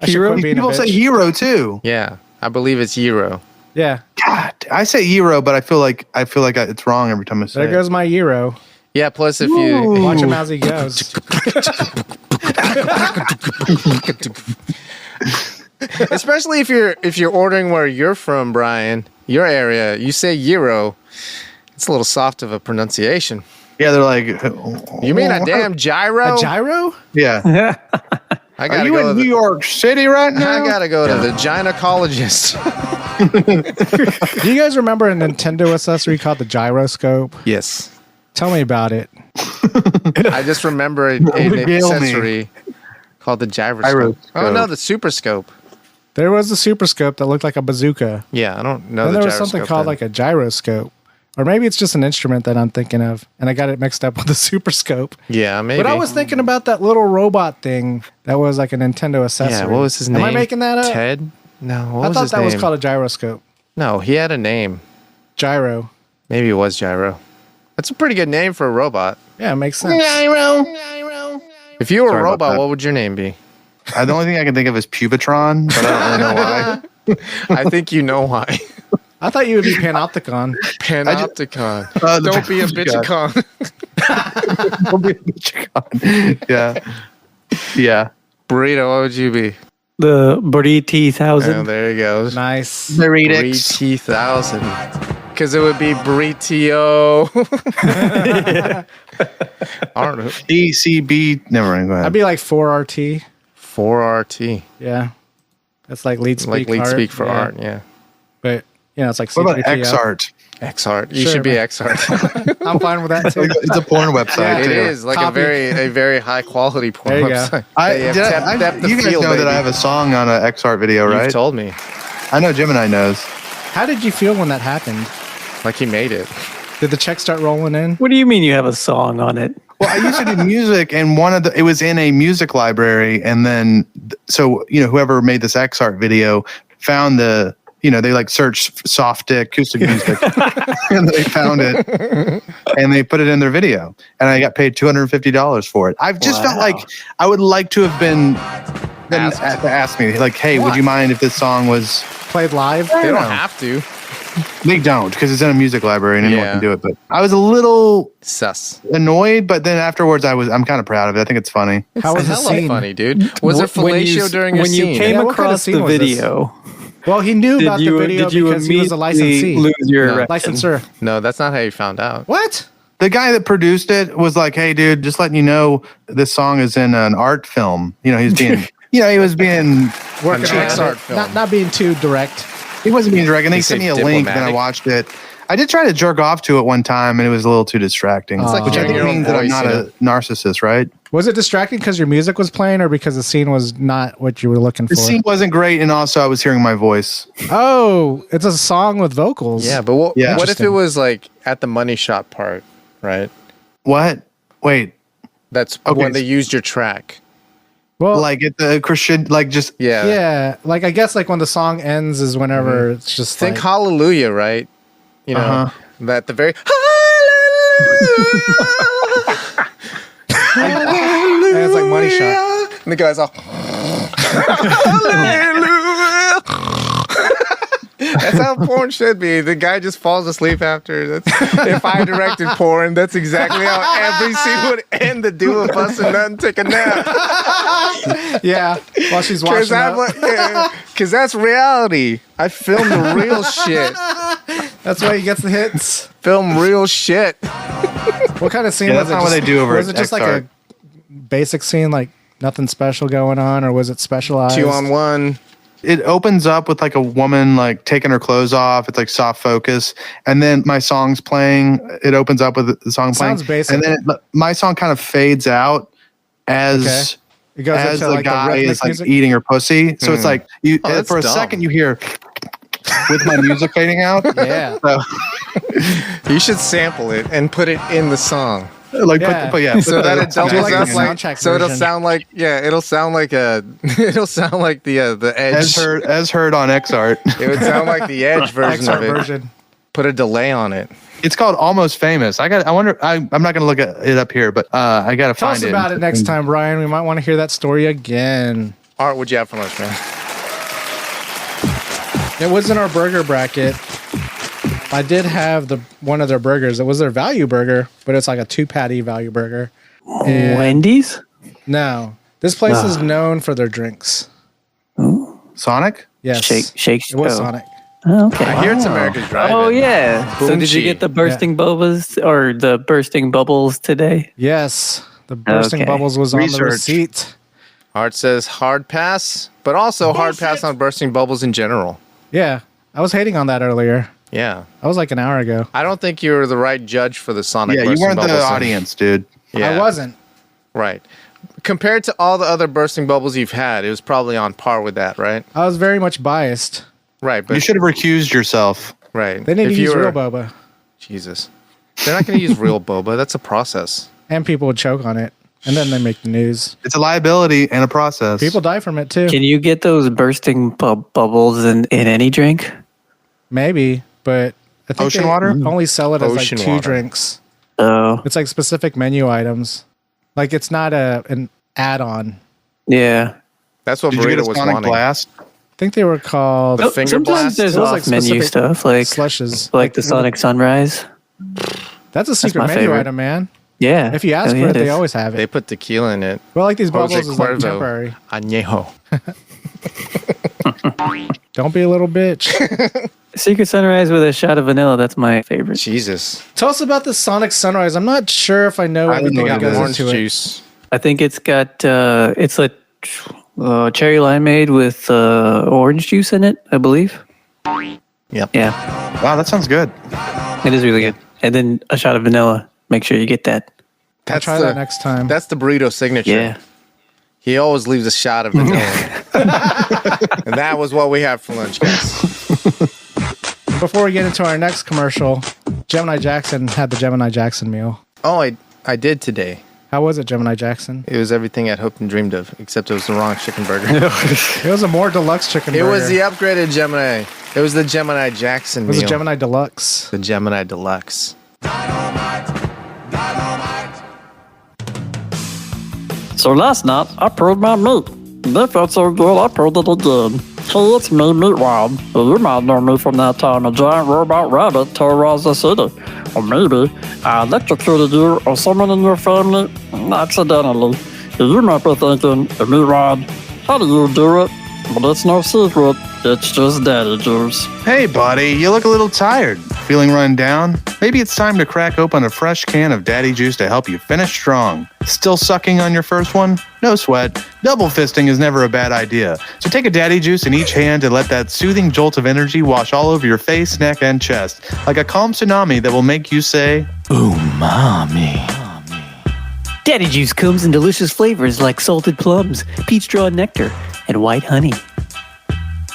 I should Hero? quit being a People say bitch. hero too. Yeah, I believe it's euro. Yeah. God, I say Euro, but I feel like it's wrong every time I say There it. goes my Euro. Yeah, plus if Ooh. you Watch him as he goes. especially if you're ordering where you're from, Brian, your area, you say euro. It's a little soft of a pronunciation. Yeah, they're like, You mean a damn gyro? A gyro? yeah. I Are gotta you go to in the, New York City right now? I gotta go to the gynecologist. Do you guys remember a Nintendo accessory called the gyroscope? Yes. Tell me about it. I just remember an Regale me. accessory called the gyroscope. Oh no, the super scope. There was a super scope that looked like a bazooka. Yeah, I don't know Then the there was gyroscope. something called then. like a gyroscope. Or maybe it's just an instrument that I'm thinking of, and I got it mixed up with the super scope. Yeah, maybe. But I was thinking about that little robot thing that was like a Nintendo accessory. Yeah, what was his name? Am I making that up? Ted? No, what I was thought his that name? was called a gyroscope. No, he had a name. Gyro. Maybe it was Gyro. That's a pretty good name for a robot. Yeah, it makes sense. If you were Sorry a about robot, that. what would your name be? The only thing I can think of is Pubitron, but I don't really know why. I think you know why. I thought you would be Panopticon. Panopticon. The Don't be a Panopticon. bitchicon. Don't be a bitchicon. Yeah. Yeah. Burrito, what would you be? The Burrito Oh, 1000. there he goes. Nice. Burrito. 1000. Because it would be burrito. I don't know. DCB. Never mind. Go ahead. I'd be like 4RT. 4RT. Yeah. That's like lead speak Like lead art. speak for Yeah. art, yeah. But, it's like What about C3PO. XArt? XArt. You Sure, should be man. XArt. I'm fine with that too. It's a porn website. It too. is like Copy. a very high quality porn There you go. website. They have tapped the You guys field, know that I baby. have a song on an XArt video, You've right? told me. I know Gemini knows. How did you feel when that happened? Like he made it. Did the check start rolling in? What do you mean you have a song on it? Well, I used to do music, and it was in a music library, and then so whoever made this XArt video found they like searched soft acoustic music and they found it and they put it in their video. And I got paid $250 for it. I've just felt like I would like to have been asked me, like, hey, would you mind if this song was Played live? They don't have to. They don't, because it's in a music library and anyone can do it. But I was a little annoyed, but then afterwards I'm kind of proud of it. I think it's funny. How was the hella scene? funny, dude? Was there fellatio during your scene? When you came what kind of across scene the was this? video, Well, he knew about the video because he was a licensee. lose your erection? Licensor. No, that's not how you found out. What? The guy that produced it was like, hey, dude, just letting you know this song is in an art film. He was being, he was being Working An on art it. film. Not being too direct. He wasn't being direct, and they You sent say me a link, and I diplomatic? watched it. I did try to jerk off to it one time, and it was a little too distracting. It's like which I hearing think your own means that I'm voice, not a narcissist, right? Was it distracting because your music was playing or because the scene was not what you were looking for? The scene wasn't great, and also I was hearing my voice. Oh, it's a song with vocals. Yeah, but what if it Interesting. was like at the money shot part, right? What? Wait, That's Okay, when they used your track. Well, like at the Christian, like just yeah. Like I guess like when the song ends is whenever it's just Think like, hallelujah, right? That the very hallelujah. and it's like money shot. And the guy's all hallelujah. That's how porn should be. The guy just falls asleep after. If I directed porn, that's exactly how every scene would end. The dude would bust a nut and take a nap. Yeah, while she's washing up. Because that's reality. I filmed the real shit. That's why he gets the hits. Film real shit. What kind of scene Yeah, was that's it? not what they do over Was at it just like X-Art. a basic scene, like nothing special going on, or was it specialized? 2-on-1. it opens up with like a woman like taking her clothes off. It's like soft focus, and then my song's playing. It opens up with the song playing, Sounds basic. and then my song kind of fades out as It goes as into the like guy the rhythmic is like music. eating her pussy. So it's like you that's for a dumb. second you hear with my music fading out. Yeah. So, You should sample it and put it in the song. like, Yeah. but yeah, So that it doubles like up the like, soundtrack so it'll version. sound like it'll sound like the Edge. as heard on X Art. It would sound like the Edge version X-Art of it. version. Put a delay on it. It's called Almost Famous. I wonder. I'm not gonna look at it up here, but I gotta Tell find us it. about it next time, Brian. We might want to hear that story again. Art, what'd you have for lunch, man? It was in our burger bracket. I did have one of their burgers. It was their value burger, but it's like a 2-patty value burger. And Wendy's? no, this place is known for their drinks. Sonic. Yes, Shake. It was oh. Sonic. Oh, okay. I hear it's America's Drive-In. Oh yeah. So did you Boomchi. get the bursting bubbles or the bursting bubbles today? Yes, the bursting Okay. bubbles was on the Research. receipt. Art says hard pass, but also hard pass on bursting bubbles in general. Yeah, I was hating on that earlier. Yeah. That was like an hour ago. I don't think you're the right judge for the Sonic Yeah, you bursting weren't the bubbles thing. audience, dude. Yeah. I wasn't. Right. Compared to all the other bursting bubbles you've had, it was probably on par with that, right? I was very much biased. Right, but You should have recused yourself. right. They need to If use you were- real boba, Jesus. They're not going to use real boba. That's a process. and people would choke on it, and then they make the news. It's a liability and a process. People die from it too. Can you get those bursting bubbles in any drink? Maybe, but I think Ocean they water? only sell it as like Ocean 2 water. drinks. Oh, It's like specific menu items. Like it's not an add-on. yeah. That's what Did you get Burrito a was Sonic wanting. Blast? I think they were called The finger Sometimes blast? there's It was off like menu specific stuff like slushes. like the Sonic Sunrise. That's a secret my menu favorite. item, man. Yeah. If you ask Hell for yeah, it, they is. always have They it. put tequila in it. Well, like these bubbles Jose is like Cuervo. temporary. Añejo. Don't be a little bitch. Secret Sunrise with a shot of vanilla. That's my favorite. Jesus. Tell us about the Sonic Sunrise. I'm not sure if I know I don't everything know that what it goes Orange into it. juice. I think it's got it's a cherry limeade with orange juice in it. I believe. Yep. Yeah, Wow, that sounds good. it is really good. And then a shot of vanilla. Make sure you get that. I'll try that next time. That's the burrito signature. Yeah. He always leaves a shot of vanilla. And that was what we had for lunch, guys. Before we get into our next commercial, Gemini Jackson had the Gemini Jackson meal. Oh, I did today. How was it, Gemini Jackson? It was everything I'd hoped and dreamed of, except it was the wrong chicken burger. It was a more deluxe chicken burger. It was the upgraded Gemini. It was the Gemini Jackson It was meal. a Gemini Deluxe. The Gemini Deluxe. So last night, I pulled my meat. They felt so good, I pulled it again. Hey, it's me, Meatwad. You might know me from that time a giant robot rabbit terrorized the city. Or maybe I electrocuted you or someone in your family accidentally. You might be thinking, Meatwad, how do you do it? But it's no secret. It's just daddy juice. Hey, buddy, you look a little tired. Feeling run down? Maybe it's time to crack open a fresh can of daddy juice to help you finish strong. Still sucking on your first one? No sweat. Double fisting is never a bad idea. So take a daddy juice in each hand and let that soothing jolt of energy wash all over your face, neck, and chest, like a calm tsunami that will make you say, Ooh, mommy. Daddy juice comes in delicious flavors like salted plums, peach straw nectar, and white honey.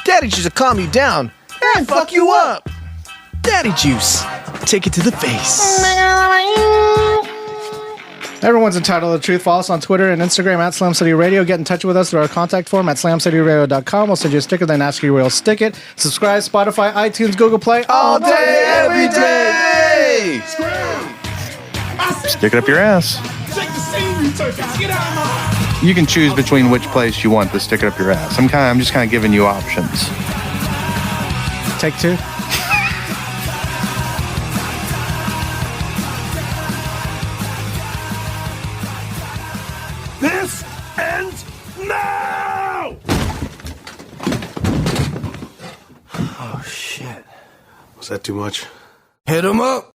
Daddy Juice will calm you down and fuck you up. Daddy Juice. Take it to the face. Everyone's entitled to the truth. Follow us on Twitter and Instagram at Slam City Radio. Get in touch with us through our contact form at slamcityradio.com. We'll send you a sticker, then ask you where you'll stick it. Subscribe, Spotify, iTunes, Google Play, All day, every day. stick it up your ass. You can choose between which place you want to stick it up your ass. I'm just kind of giving you options. Take two. This ends now! Oh, shit. Was that too much? Hit him up!